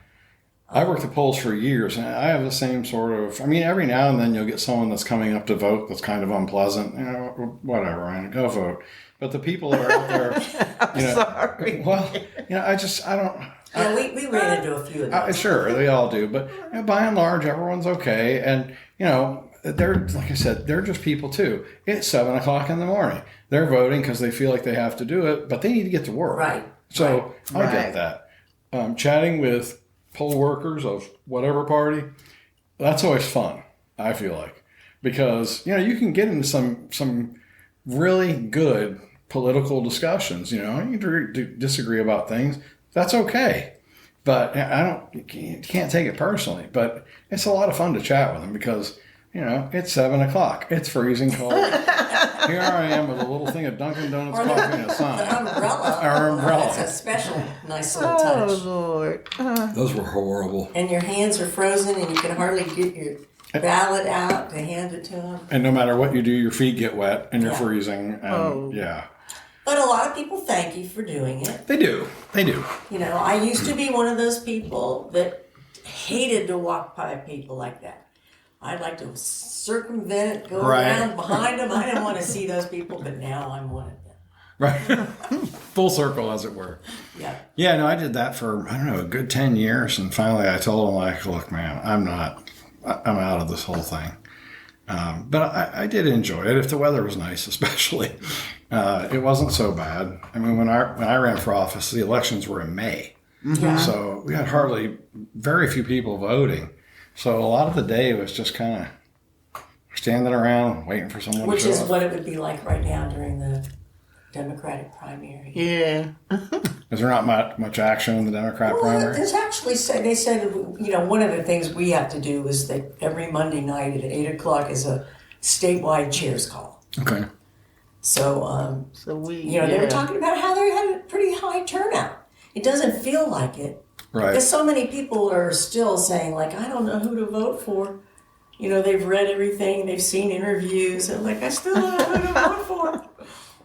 I worked the polls for years, and I have the same sort of. I mean, every now and then you'll get someone that's coming up to vote that's kind of unpleasant. You know, whatever, Ryan, go vote. But the people that are out there, you know, Sorry. well, you know, I don't. Yeah, we ran into a few of those. Sure, they all do, but you know, by and large, everyone's okay. And you know, they're like I said, they're just people too. It's 7 o'clock in the morning. They're voting because they feel like they have to do it, but they need to get to work. Right. So Right. I get that. Chatting with poll workers of whatever party, that's always fun. I feel like because you know you can get into some really good political discussions. You know, you disagree about things. That's okay. But you can't take it personally. But it's a lot of fun to chat with them because, you know, it's 7 o'clock. It's freezing cold. Here I am with a little thing of Dunkin' Donuts coffee and a sign. An umbrella. Our umbrella. That's a special, nice little Oh, touch. Lord. Those were horrible. And your hands are frozen, and you can hardly get your ballot out to hand it to them. And no matter what you do, your feet get wet and you're Yeah. freezing. And yeah. But a lot of people thank you for doing it. They do. They do. You know, I used to be one of those people that hated to walk by people like that. I'd like to circumvent it, go Right. around behind them. I didn't want to see those people, but now I'm one of them. Right. Full circle, as it were. Yeah. Yeah, no, I did that for, I don't know, a good 10 years. And finally I told them, like, look, man, I'm out of this whole thing. But I did enjoy it, if the weather was nice, especially. It wasn't so bad. I mean, when I ran for office, the elections were in May. Yeah. So we had very few people voting. So a lot of the day was just kind of standing around waiting for someone Which to show is up. what it would be like right now during the Democratic primary. Yeah. Is there not much action in the Democrat Well, primary? there's actually, they said, you know, one of the things we have to do is that every Monday night at 8 o'clock is a statewide chairs call. Okay. So, So we, you know, they were talking about how they had a pretty high turnout. It doesn't feel like it. Right. Because so many people are still saying, like, I don't know who to vote for. You know, they've read everything, they've seen interviews, and like, I still don't know who to vote for.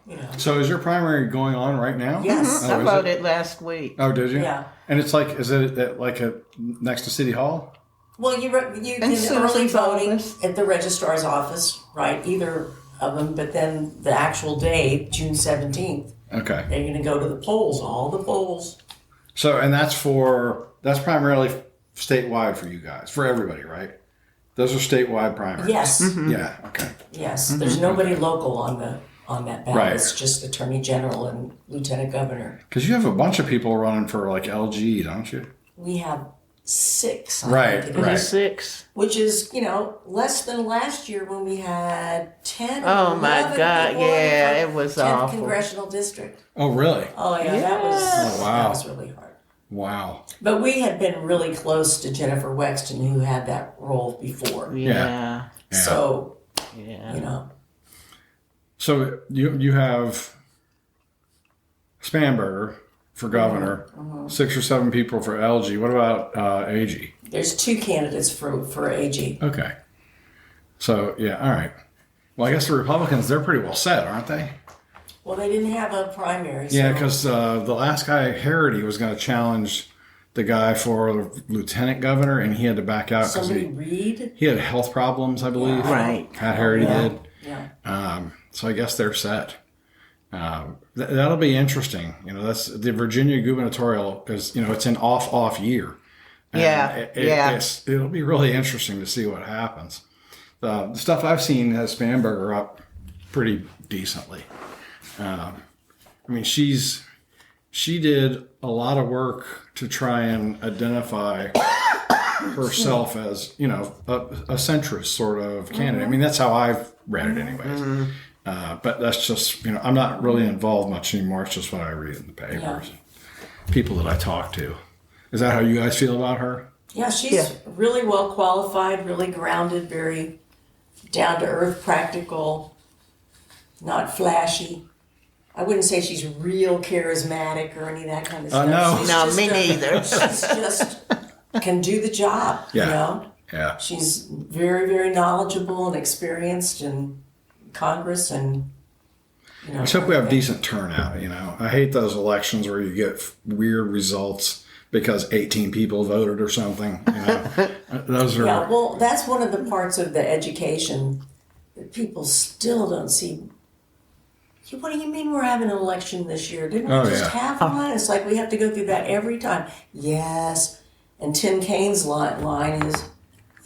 You know. So is your primary going on right now? Yes. Oh, I is voted last week. Oh, did you? Yeah. And it's like, is it like next to City Hall? Well, you can Susan early voting office. at the registrar's office, right? Either of them, but then the actual day, June 17th, Okay. they're going to go to the polls, all the polls. So, and that's primarily statewide for you guys, for everybody, right? Those are statewide primaries. Yes, Yeah. Okay. yes. There's nobody local on that ballot. Right. It's just Attorney General and Lieutenant Governor. Because you have a bunch of people running for like LG, don't you? We have 6, I Right, think it is, right. 6. which is, you know, less than last year when we had 10 or Oh, my 11 God, people yeah, running it for was 10th awful. Congressional District. Oh, really? Oh, yeah, that was, Oh, wow. that was really hard. Wow. But we had been really close to Jennifer Wexton, who had that role before. Yeah. Yeah. So, Yeah. you know, So you have Spanberger for governor, 6 or 7 people for LG. What about AG? there's 2 candidates for AG. Okay. So, yeah, all right. Well, I guess the Republicans, they're pretty well set, aren't they? Well, they didn't have a primary. Yeah, so- because the last guy, Harity, was going to challenge the guy for lieutenant governor, and he had to back out because somebody read. he had health problems, I believe. Yeah. Right. Pat Harity Yeah. did. Yeah. So I guess they're set. That'll be interesting. You know, that's the Virginia gubernatorial is, you know, it's an off year. And Yeah, it'll be really interesting to see what happens. The stuff I've seen has Spanberger up pretty decently. I mean, she did a lot of work to try and identify herself as, you know, a centrist sort of candidate. I mean, that's how I've read it anyways. But that's just, you know, I'm not really involved much anymore. It's just what I read in the papers. People that I talk to. Is that how you guys feel about her? Yeah, she's really well qualified, really grounded, very down to earth, practical, not flashy. I wouldn't say she's real charismatic or any of that kind of stuff. No. She's No, just me neither. She's just can do the job. Yeah. You know, Yeah. she's very, very knowledgeable and experienced in Congress, and you know. I hope we have decent turnout, you know. I hate those elections where you get weird results because 18 people voted or something. You know, those are Yeah, well, that's one of the parts of the education that people still don't see. What do you mean we're having an election this year? Didn't we just have one? It's like we have to go through that every time. Yes, and Tim Kaine's line is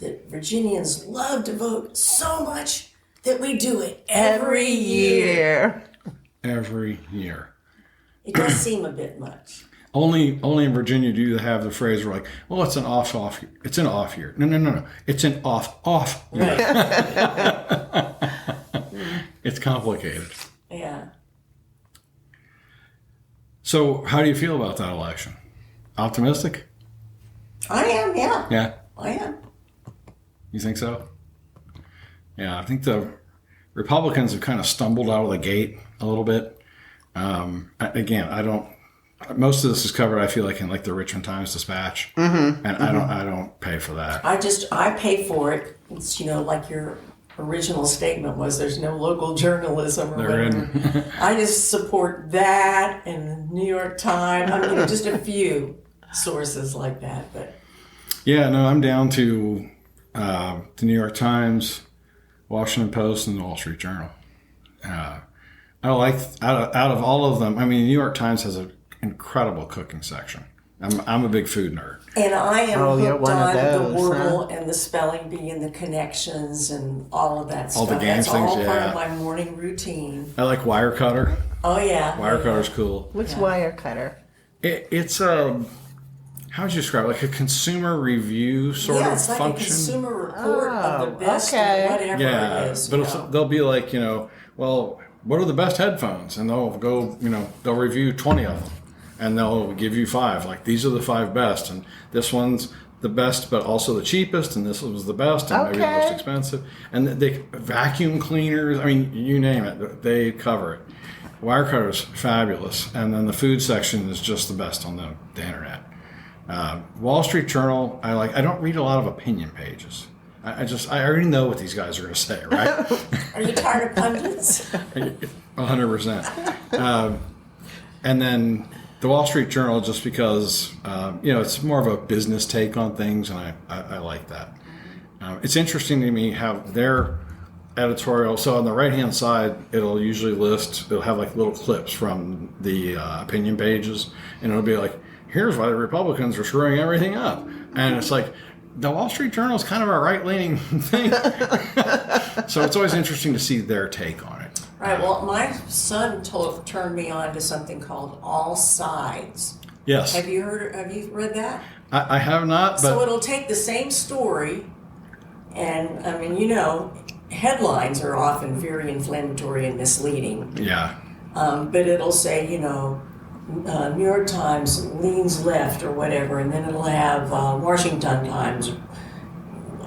that Virginians love to vote so much that we do it every year. Every year. It does seem a bit much. Only in Virginia do you have the phrase where like, well, it's an off it's an off year. No. It's an off year. Right. It's complicated. Yeah. So how do you feel about that election? Optimistic? I am, yeah. Yeah. I am. You think so? Yeah, I think the Republicans have kind of stumbled out of the gate a little bit. Again, I don't. Most of this is covered, I feel like, in like the Richmond Times-Dispatch, and I don't pay for that. I pay for it. It's, like your original statement was, there's no local journalism or whatever. I just support that and the New York Times. I mean, just a few sources like that, but. Yeah, no, I'm down to the New York Times, Washington Post, and the Wall Street Journal. I like out of all of them. I mean, the New York Times has an incredible cooking section. I'm a big food nerd. And I am hooked on those, the Wordle and the spelling bee and the connections and all of that All stuff. the games That's all things, part yeah. of my morning routine. I like Wirecutter. Oh yeah, Wirecutter's cool. What's Wirecutter? It's how would you describe it? Like a consumer review sort of it's like function? a consumer report of the best whatever it is. But they'll be like, well, what are the best headphones? And they'll go, they'll review 20 of them. And they'll give you 5. Like, these are the 5 best. And this one's the best, but also the cheapest. And this was the best and maybe the most expensive. And they vacuum cleaners. I mean, you name it. They cover it. Wirecutter's fabulous. And then the food section is just the best on the internet. Wall Street Journal, I like. I don't read a lot of opinion pages. I already know what these guys are going to say, right? Are you tired of pundits? 100%. And then the Wall Street Journal, just because, it's more of a business take on things, and I like that. It's interesting to me how their editorial, so on the right-hand side, it'll have like little clips from the opinion pages, and it'll be like, here's why the Republicans are screwing everything up. And it's like, the Wall Street Journal is kind of a right-leaning thing. So it's always interesting to see their take on it. Right. Well, my son turned me on to something called All Sides. Yes. Have you read that? I have not, but... So it'll take the same story, and, I mean, headlines are often very inflammatory and misleading. Yeah. But it'll say, New York Times leans left or whatever, and then it'll have Washington Times,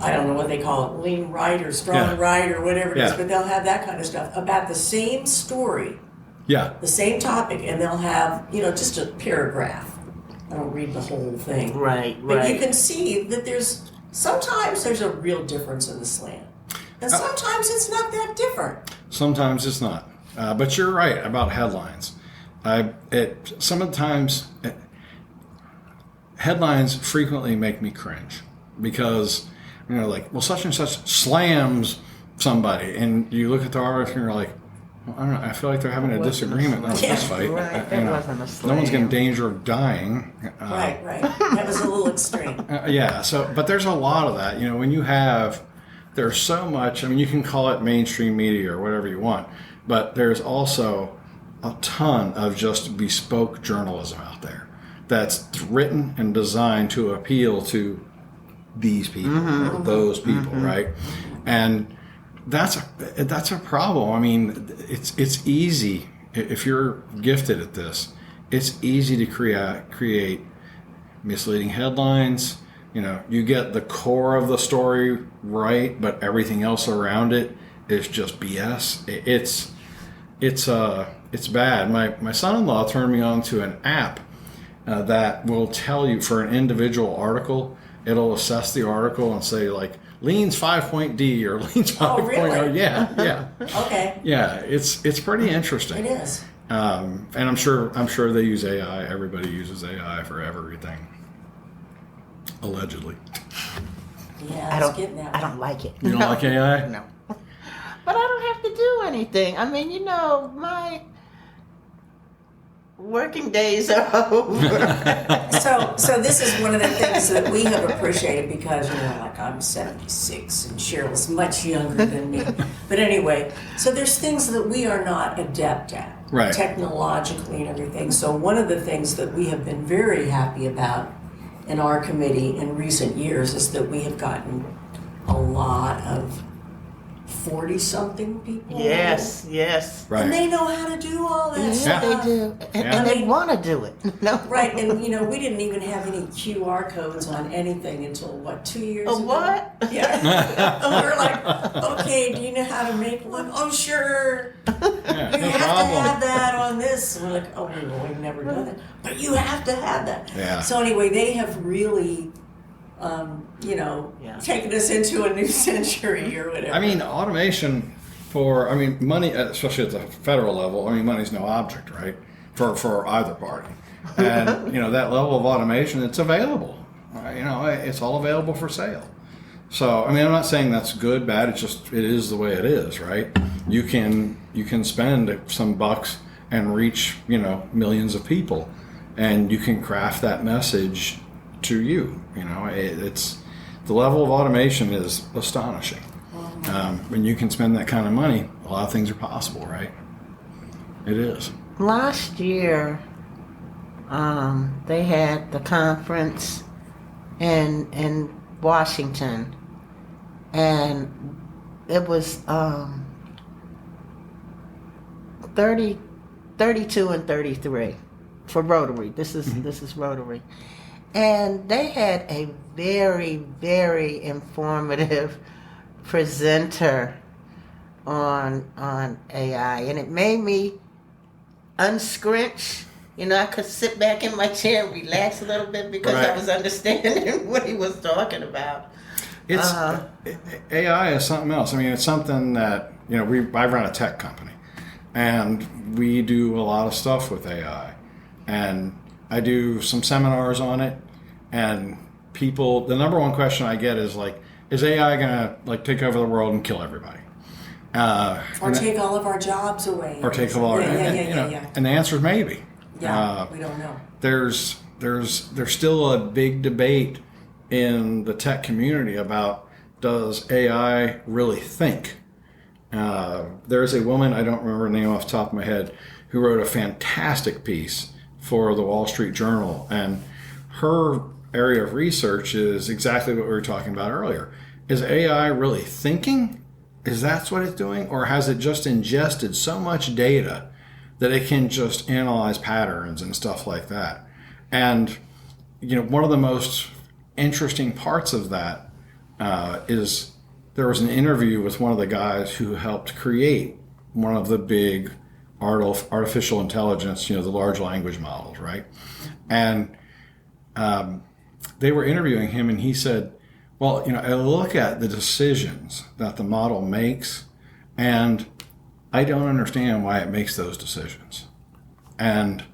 I don't know what they call it, lean right or strong right or whatever it is, but they'll have that kind of stuff about the same story, the same topic, and they'll have, just a paragraph. I don't read the whole thing. Right. But you can see that sometimes there's a real difference in the slant. And sometimes it's not that different. Sometimes it's not. But you're right about headlines. Sometimes headlines frequently make me cringe because, such and such slams somebody, and you look at the article and you're like, well, I don't know, I feel like they're having a disagreement, not a fist fight. Right, that wasn't a slam. No one's in danger of dying. Right. That was a little extreme. But there's a lot of that. When you there's so much, you can call it mainstream media or whatever you want, but there's also a ton of just bespoke journalism out there that's written and designed to appeal to these people or those people, right? And that's a problem. It's easy if you're gifted at this. It's easy to create misleading headlines. You get the core of the story right, but everything else around it is just BS. It's bad. My son-in-law turned me on to an app that will tell you for an individual article, it'll assess the article and say like leans 5.D or leans 5.0. Oh, really? Yeah. Okay. Yeah, it's pretty interesting. It is. And I'm sure they use AI. Everybody uses AI for everything. Allegedly. Yeah, I it's don't. getting that I way. don't like it. You don't like AI? No. But I don't have to do anything. I mean, my working days are over. So this is one of the things that we have appreciated because, like I'm 76 and Cheryl's much younger than me. But anyway, so there's things that we are not adept at, Right. technologically and everything. So one of the things that we have been very happy about in our committee in recent years is that we have gotten a lot of 40-something people. Yes, yes. Right. And they know how to do all that Yeah, stuff. they do. And, Yeah. and they I mean- want to do it. No. Right, and we didn't even have any QR codes on anything until 2 years A ago? what? Yeah. And we're like, okay, do you know how to make one? Oh, sure. Yeah, You no have to problem. have that on this. And we're like, oh, we've never done that. But you have to have that. Yeah. So anyway, they have really, Yeah. taken us into a new century or whatever. I mean, automation money, especially at the federal level, money's no object, right? For either party. And, that level of automation, it's available. It's all available for sale. So, I'm not saying that's good, bad, it is the way it is, right? You can spend some bucks and reach, millions of people, and you can craft that message to you. It's the level of automation is astonishing. When you can spend that kind of money, a lot of things are possible, right? It is. Last year, they had the conference in Washington, and it was 32 and 33 for Rotary. This is Rotary, and they had a very, very informative presenter on AI, and it made me unscrunch. I could sit back in my chair and relax a little bit because I Right. was understanding what he was talking about. It's AI is something else. It's something that I run a tech company, and we do a lot of stuff with AI, and I do some seminars on it. And people, the number one question I get is is AI gonna take over the world and kill everybody? or take all of our jobs away. Or take all our, Yeah. and the answer is maybe. Yeah, we don't know. There's still a big debate in the tech community about, does AI really think? There's a woman, I don't remember her name off the top of my head, who wrote a fantastic piece for the Wall Street Journal, and her area of research is exactly what we were talking about earlier. Is AI really thinking? Is that what it's doing? Or has it just ingested so much data that it can just analyze patterns and stuff like that? And, one of the most interesting parts of that is there was an interview with one of the guys who helped create one of the big artificial intelligence, the large language models, right? And they were interviewing him, and he said, well, I look at the decisions that the model makes, and I don't understand why it makes those decisions. And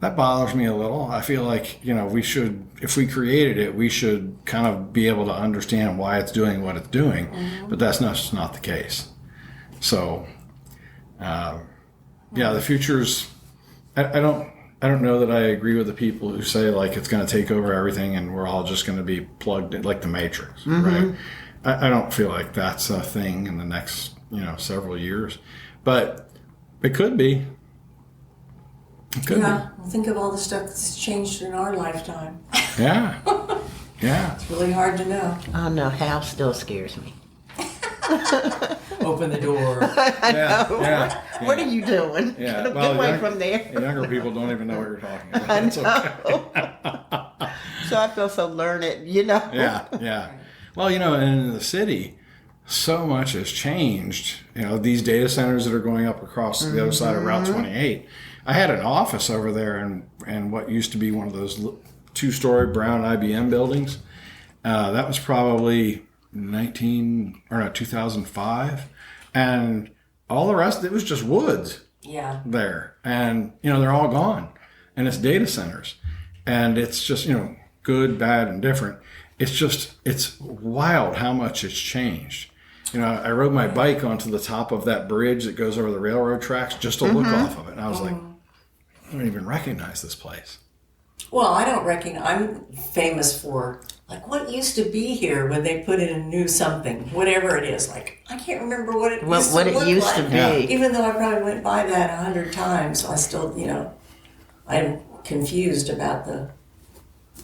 that bothers me a little. I feel like, we should, if we created it, we should kind of be able to understand why it's doing what it's doing, but that's not the case. So, the future's, I don't know that I agree with the people who say it's going to take over everything and we're all just going to be plugged in like the Matrix, right? I don't feel like that's a thing in the next, several years, but it could be. It could Yeah, think of all the stuff that's changed in our lifetime. be. Yeah. Yeah. It's really hard to know. Oh no, Hal still scares me. Open the door. Yeah. Yeah. What are you doing? Yeah. Get Well, away young- from there. Younger people don't even know what you're talking about. I That's okay. know. So I feel so learned, Yeah, yeah. Well, in the city, so much has changed. These data centers that are going up across the other side of Route 28. I had an office over there in what used to be one of those two-story brown IBM buildings. That was probably 2005. And all the rest, it was just woods Yeah. there. And, they're all gone. And it's data centers. And it's just, good, bad, and different. It's wild how much it's changed. I rode my bike onto the top of that bridge that goes over the railroad tracks just to look off of it. And I was like, I don't even recognize this place. Well, I don't recognize. I'm famous for like what used to be here when they put in a new something, whatever it is. Like I can't remember what it used to look like. be. Even though I probably went by that 100 times, I still, I'm confused about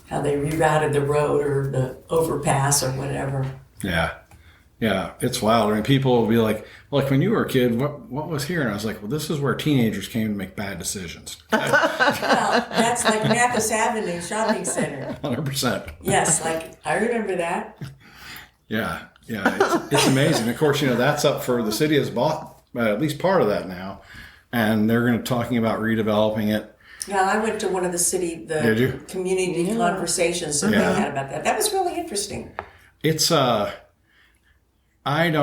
how they rerouted the road or the overpass or whatever. Yeah. Yeah, it's wild. I mean, people will be like when you were a kid, what was here? And I was like, well, this is where teenagers came to make bad decisions. Well, that's like Manassas Avenue Shopping Center. 100%. Yes, I remember that. Yeah, it's amazing. Of course, that's up for the city has bought at least part of that now, and they're going to talking about redeveloping it. Yeah, I went to one of the community conversations that they had about that. That was really interesting. It's I'm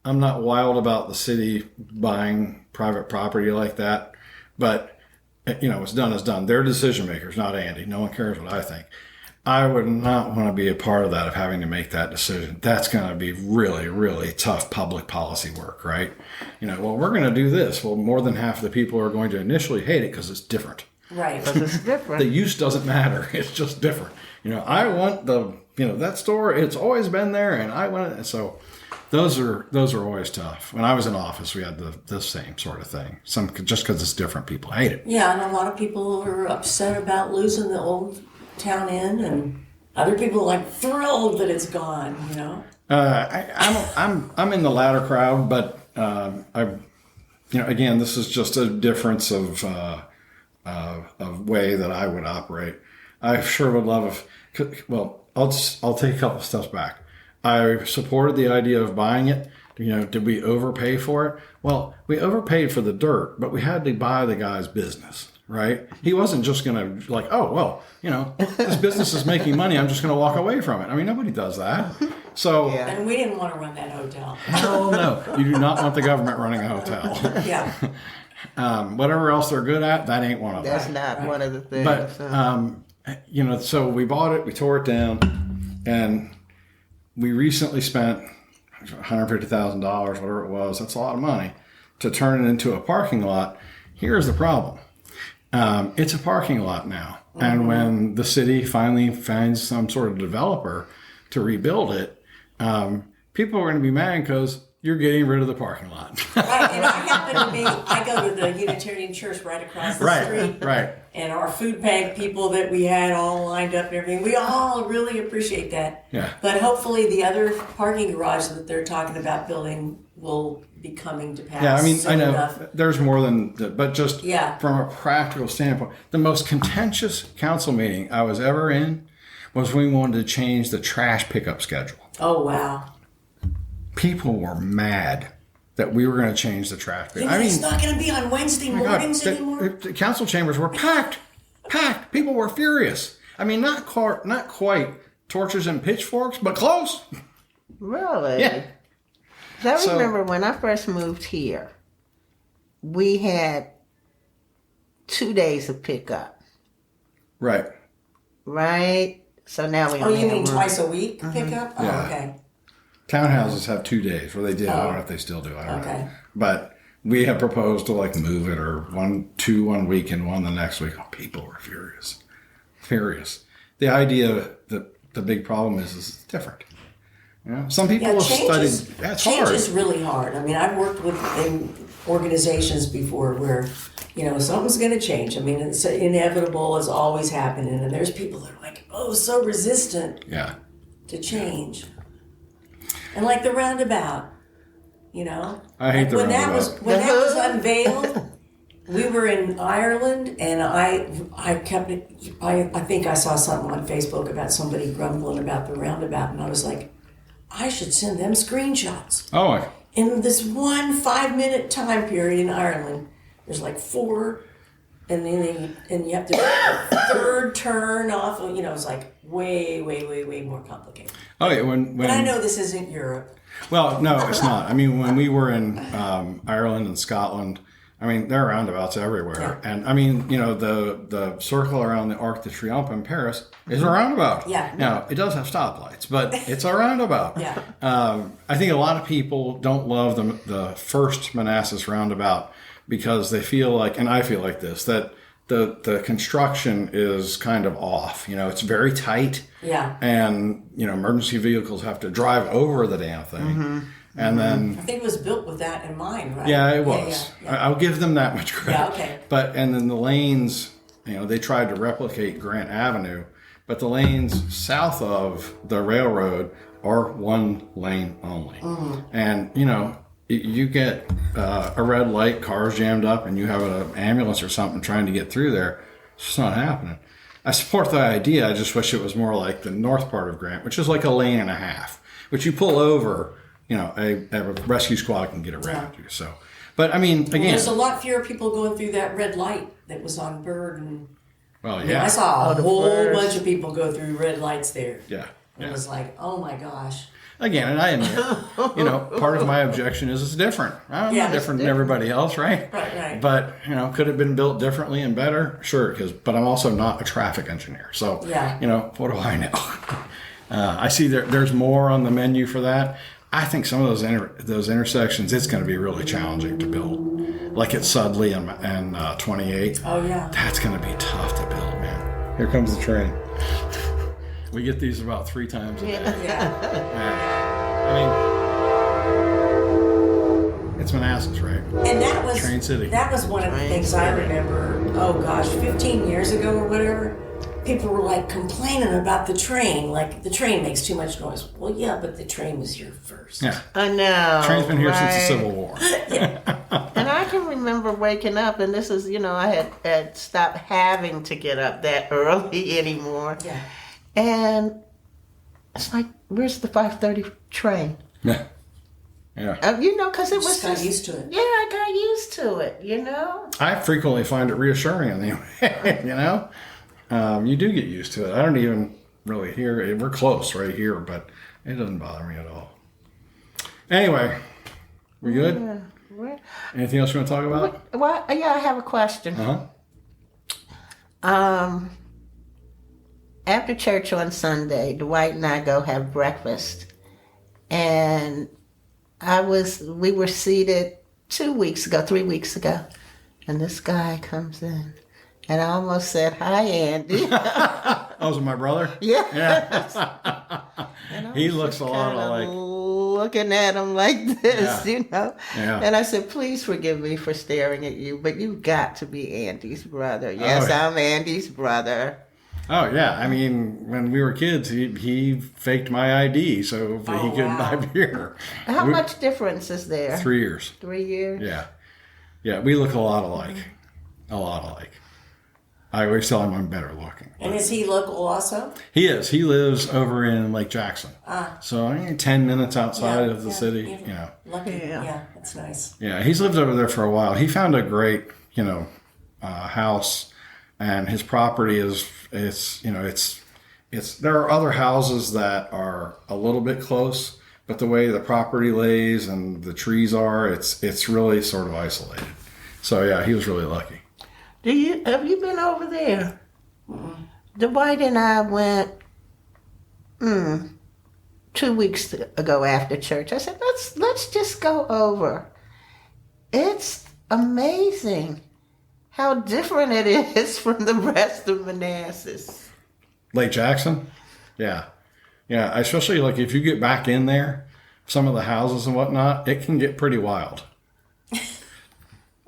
not wild about the city buying private property like that, but what's done is done. They're decision makers, not Andy. No one cares what I think. I would not want to be a part of that, of having to make that decision. That's going to be really, really tough public policy work, right? Well, we're going to do this. Well, more than half of the people are going to initially hate it because it's different. Right. Because it's different. The use doesn't matter. It's just different. I want that store. It's always been there, and I want it. So those are always tough. When I was in office, we had the same sort of thing. Just because it's different, people hate it. Yeah, and a lot of people are upset about losing the old town inn, and other people are thrilled that it's gone. I'm in the latter crowd, but again, this is just a difference of way that I would operate. I sure would love I'll take a couple steps back. I supported the idea of buying it. Did we overpay for it? Well, we overpaid for the dirt, but we had to buy the guy's business, right? He wasn't just going to this business is making money, I'm just going to walk away from it. I mean, nobody does that. So, and we didn't want to run that hotel. Hell no. You do not want the government running a hotel. Yeah. Whatever else they're good at, that ain't one of them. That's not one of the things. But, so we bought it, we tore it down, and we recently spent $150,000, whatever it was. That's a lot of money to turn it into a parking lot. Here's the problem. It's a parking lot now. Mm-hmm. And when the city finally finds some sort of developer to rebuild it, people are going to be mad because you're getting rid of the parking lot. Right, and I go to the Unitarian Church right across the street. Right. And our food bank people that we had all lined up and everything, we all really appreciate that. Yeah. But hopefully the other parking garage that they're talking about building will be coming to pass. Yeah, I mean, I know enough. there's more than, but just from a practical standpoint, the most contentious council meeting I was ever in was when we wanted to change the trash pickup schedule. Oh, wow. People were mad that we were going to change the trash pickup. It's not going to be on Wednesday mornings anymore? The council chambers were packed. People were furious. I mean, not quite torches and pitchforks, but close. Really? Yeah. I remember when I first moved here, we had 2 days of pickup. Right. Right? So now we you mean twice a week pickup? Oh, yeah. Okay. Townhouses have 2 days, or they did. I don't know if they still do. I don't know. But we had proposed to move it, or 2 1 week and 1 the next week. Oh, people were furious. The idea that the big problem is it's different. Some people have studied. That's hard. Change is really hard. I mean, I've worked in organizations before where, something's going to change. I mean, it's inevitable. It's always happening. And there's people that are so resistant to change. And the roundabout, I hate the roundabout. When that was unveiled, we were in Ireland, and I kept it. I think I saw something on Facebook about somebody grumbling about the roundabout, and I was like, I should send them screenshots. Oh. In this 1 5-minute time period in Ireland, there's 4, and then you have to do a third turn off. It's way, way, way, way more complicated. Oh, yeah, when but I know this isn't Europe. Well, no, it's not. I mean, when we were in Ireland and Scotland, I mean, there are roundabouts everywhere. Yeah. And I mean, the circle around the Arc de Triomphe in Paris is a roundabout. Yeah. Now, it does have stoplights, but it's a roundabout. Yeah. I think a lot of people don't love the first Manassas roundabout because they feel like, and I feel like this, that the construction is kind of off. It's very tight. Yeah. And, emergency vehicles have to drive over the damn thing. Mm-hmm. And then... I think it was built with that in mind, right? Yeah, it was. Yeah. I'll give them that much credit. Yeah, okay. And then the lanes, they tried to replicate Grant Avenue, but the lanes south of the railroad are one lane only. Mm-hmm. And, you get a red light, cars jammed up, and you have an ambulance or something trying to get through there. It's just not happening. I support the idea. I just wish it was more like the north part of Grant, which is like a lane and a half, which you pull over, a rescue squad can get around you. So, but I mean, again, there's a lot fewer people going through that red light that was on Bird, and well, yeah, I saw a the whole first. bunch of people go through red lights there. yeah. It was like, oh my gosh. Again, and I admit, part of my objection is it's different. I'm Yeah, not it's different than everybody else, right? Right. But, could it have been built differently and better? Sure, but I'm also not a traffic engineer. So, Yeah. What do I know? I see there's more on the menu for that. I think some of those intersections, it's going to be really challenging to build. Like at Sudley and 28. Oh, yeah. That's going to be tough to build, man. Here comes the train. We get these about 3 times a day. Yeah. I mean, it's Manassas, right? And that was Train City. That was one of the Train things I City. remember. Oh gosh, 15 years ago or whatever, people were like complaining about the train. Like the train makes too much noise. Well, yeah, but the train was here first. Yeah. I know. Train's been here since the right? Civil War. And I can remember waking up, and this is, I had stopped having to get up that early anymore. Yeah. And it's like, where's the 5:30 train? Yeah. Yeah. Because it was Just got used to it. Yeah, I got used to it, I frequently find it reassuring anyway, you do get used to it. I don't even really hear it. We're close right here, but it doesn't bother me at all. Anyway, we good? Yeah. Where- Anything else you want to talk about? Well, yeah, I have a question. Uh-huh. After church on Sunday, Dwight and I go have breakfast, and we were seated 3 weeks ago, and this guy comes in, and I almost said, "Hi, Andy." Oh, was it my brother? Yeah. Yeah. He looks a lot Kinda like... looking at him like this, Yeah. Yeah. And I said, "Please forgive me for staring at you, but you got to be Andy's brother." Yes, yeah. I'm Andy's brother. Oh, yeah. I mean, when we were kids, he faked my ID so he could wow. buy beer. How much difference is there? 3 years. 3 years? Yeah. Yeah, we look a lot alike. A lot alike. I always tell him I'm better looking. And is he local also? He is. He lives over in Lake Jackson. So I mean, 10 minutes outside of the city, Lucky. Yeah. Yeah, that's nice. Yeah, he's lived over there for a while. He found a great, house, and his property is, there are other houses that are a little bit close, but the way the property lays and the trees are, it's really sort of isolated. So yeah, he was really lucky. Have you been over there? Dwight and I went 2 weeks ago after church. I said, let's just go over. It's amazing how different it is from the rest of Manassas. Lake Jackson? Yeah. Yeah, especially like if you get back in there, some of the houses and whatnot, it can get pretty wild.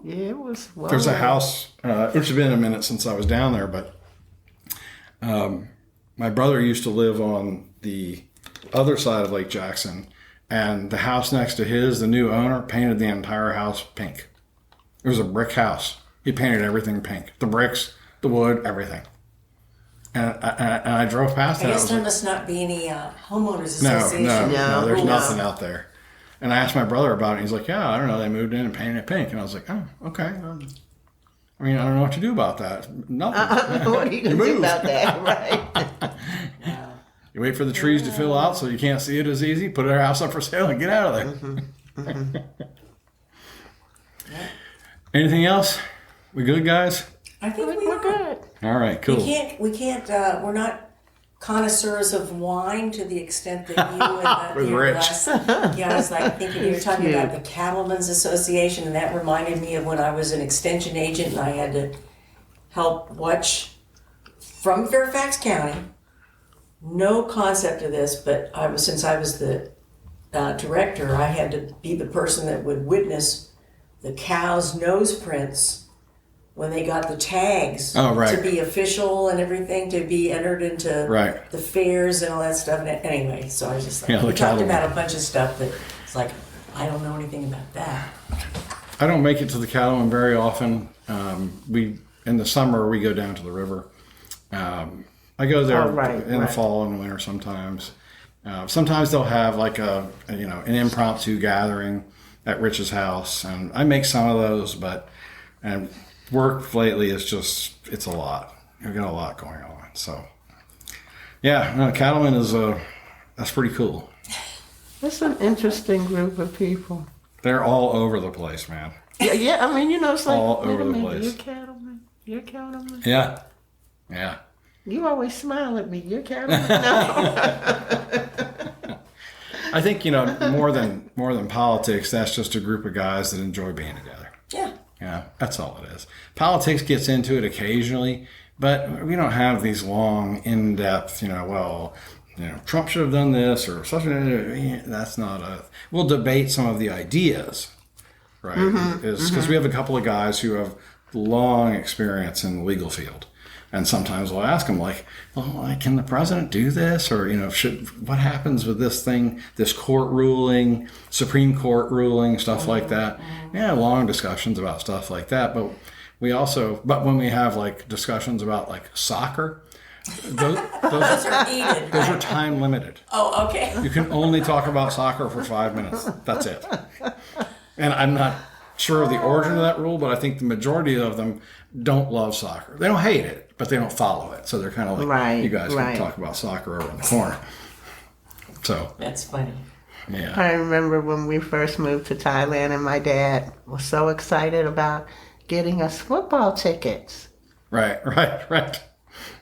Yeah, it was wild. There's a house, it's been a minute since I was down there, but my brother used to live on the other side of Lake Jackson, and the house next to his, the new owner, painted the entire house pink. It was a brick house. He painted everything pink. The bricks, the wood, everything. And I drove past I that. guess I there was must not be any homeowners like, association. no, there's rules. nothing out there. And I asked my brother about it. He's like, yeah, I don't know. They moved in and painted it pink. And I was like, oh, okay. I mean, I don't know what to do about that. Nothing. What are you going to do move. about that, right? You wait for the trees to fill out so you can't see it as easy. Put our house up for sale and get out of there. Anything else? We good, guys? I think We're good. All right, cool. We can't, we're not connoisseurs of wine to the extent that you and With your Rich. glass. Yeah, I was like thinking you were talking cute. about the Cattlemen's Association, and that reminded me of when I was an extension agent and I had to help watch from Fairfax County. No concept of this, but since I was the director, I had to be the person that would witness the cows' nose prints when they got the tags to be official and everything, to be entered into the fairs and all that stuff. And anyway, so I was just like, we talked about a bunch of stuff that it's like, I don't know anything about that. I don't make it to the cattlemen very often. In the summer, we go down to the river. I go there in the fall and the winter sometimes. Sometimes they'll have like an impromptu gathering at Rich's house, and I make some of those, but work lately is it's a lot. We've got a lot going on. So yeah, no, cattleman that's pretty cool. It's an interesting group of people. They're all over the place, man. Yeah. I mean, it's like all over the minute, place. You're cattleman. Yeah. You always smile at me. You're cattleman. No. I think more than politics. That's just a group of guys that enjoy being together. Yeah. Yeah, that's all it is. Politics gets into it occasionally, but we don't have these long, in-depth, Trump should have done this or such. That's not we'll debate some of the ideas, right? Because we have a couple of guys who have long experience in the legal field. And sometimes we'll ask them can the president do this? Or, what happens with this thing, this court ruling, Supreme Court ruling, stuff like that. Yeah, long discussions about stuff like that. But when we have discussions about soccer, those are needed. Those are time limited. Oh, okay. You can only talk about soccer for 5 minutes. That's it. And I'm not sure of the origin of that rule, but I think the majority of them don't love soccer. They don't hate it, but they don't follow it. So they're kind of like, you guys can talk about soccer over in the corner. So that's funny. Yeah. I remember when we first moved to Thailand, and my dad was so excited about getting us football tickets. Right.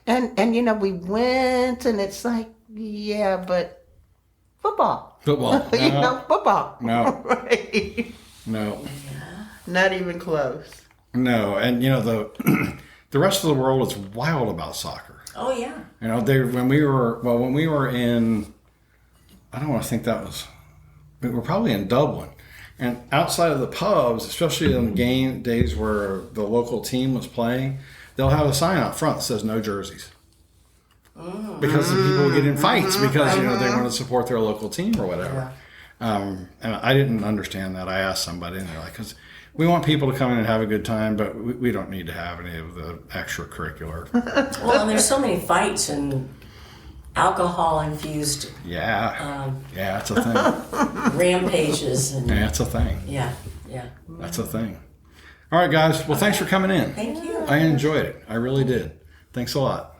And we went, and it's like, yeah, but football. Football. Football. No. Right. No. Not even close. No, and the rest of the world is wild about soccer. Oh yeah. When we were in, I don't want to think we were probably in Dublin, and outside of the pubs, especially on the game days where the local team was playing, they'll have a sign out front that says no jerseys. Because the people get in fights because they want to support their local team or whatever. And I didn't understand that. I asked somebody, and they're like, because we want people to come in and have a good time, but we don't need to have any of the extracurricular. Well, and there's so many fights and alcohol-infused it's a thing. Rampages. And, it's a thing. Yeah. That's a thing. All right, guys. Well, thanks for coming in. Thank you. I enjoyed it. I really did. Thanks a lot.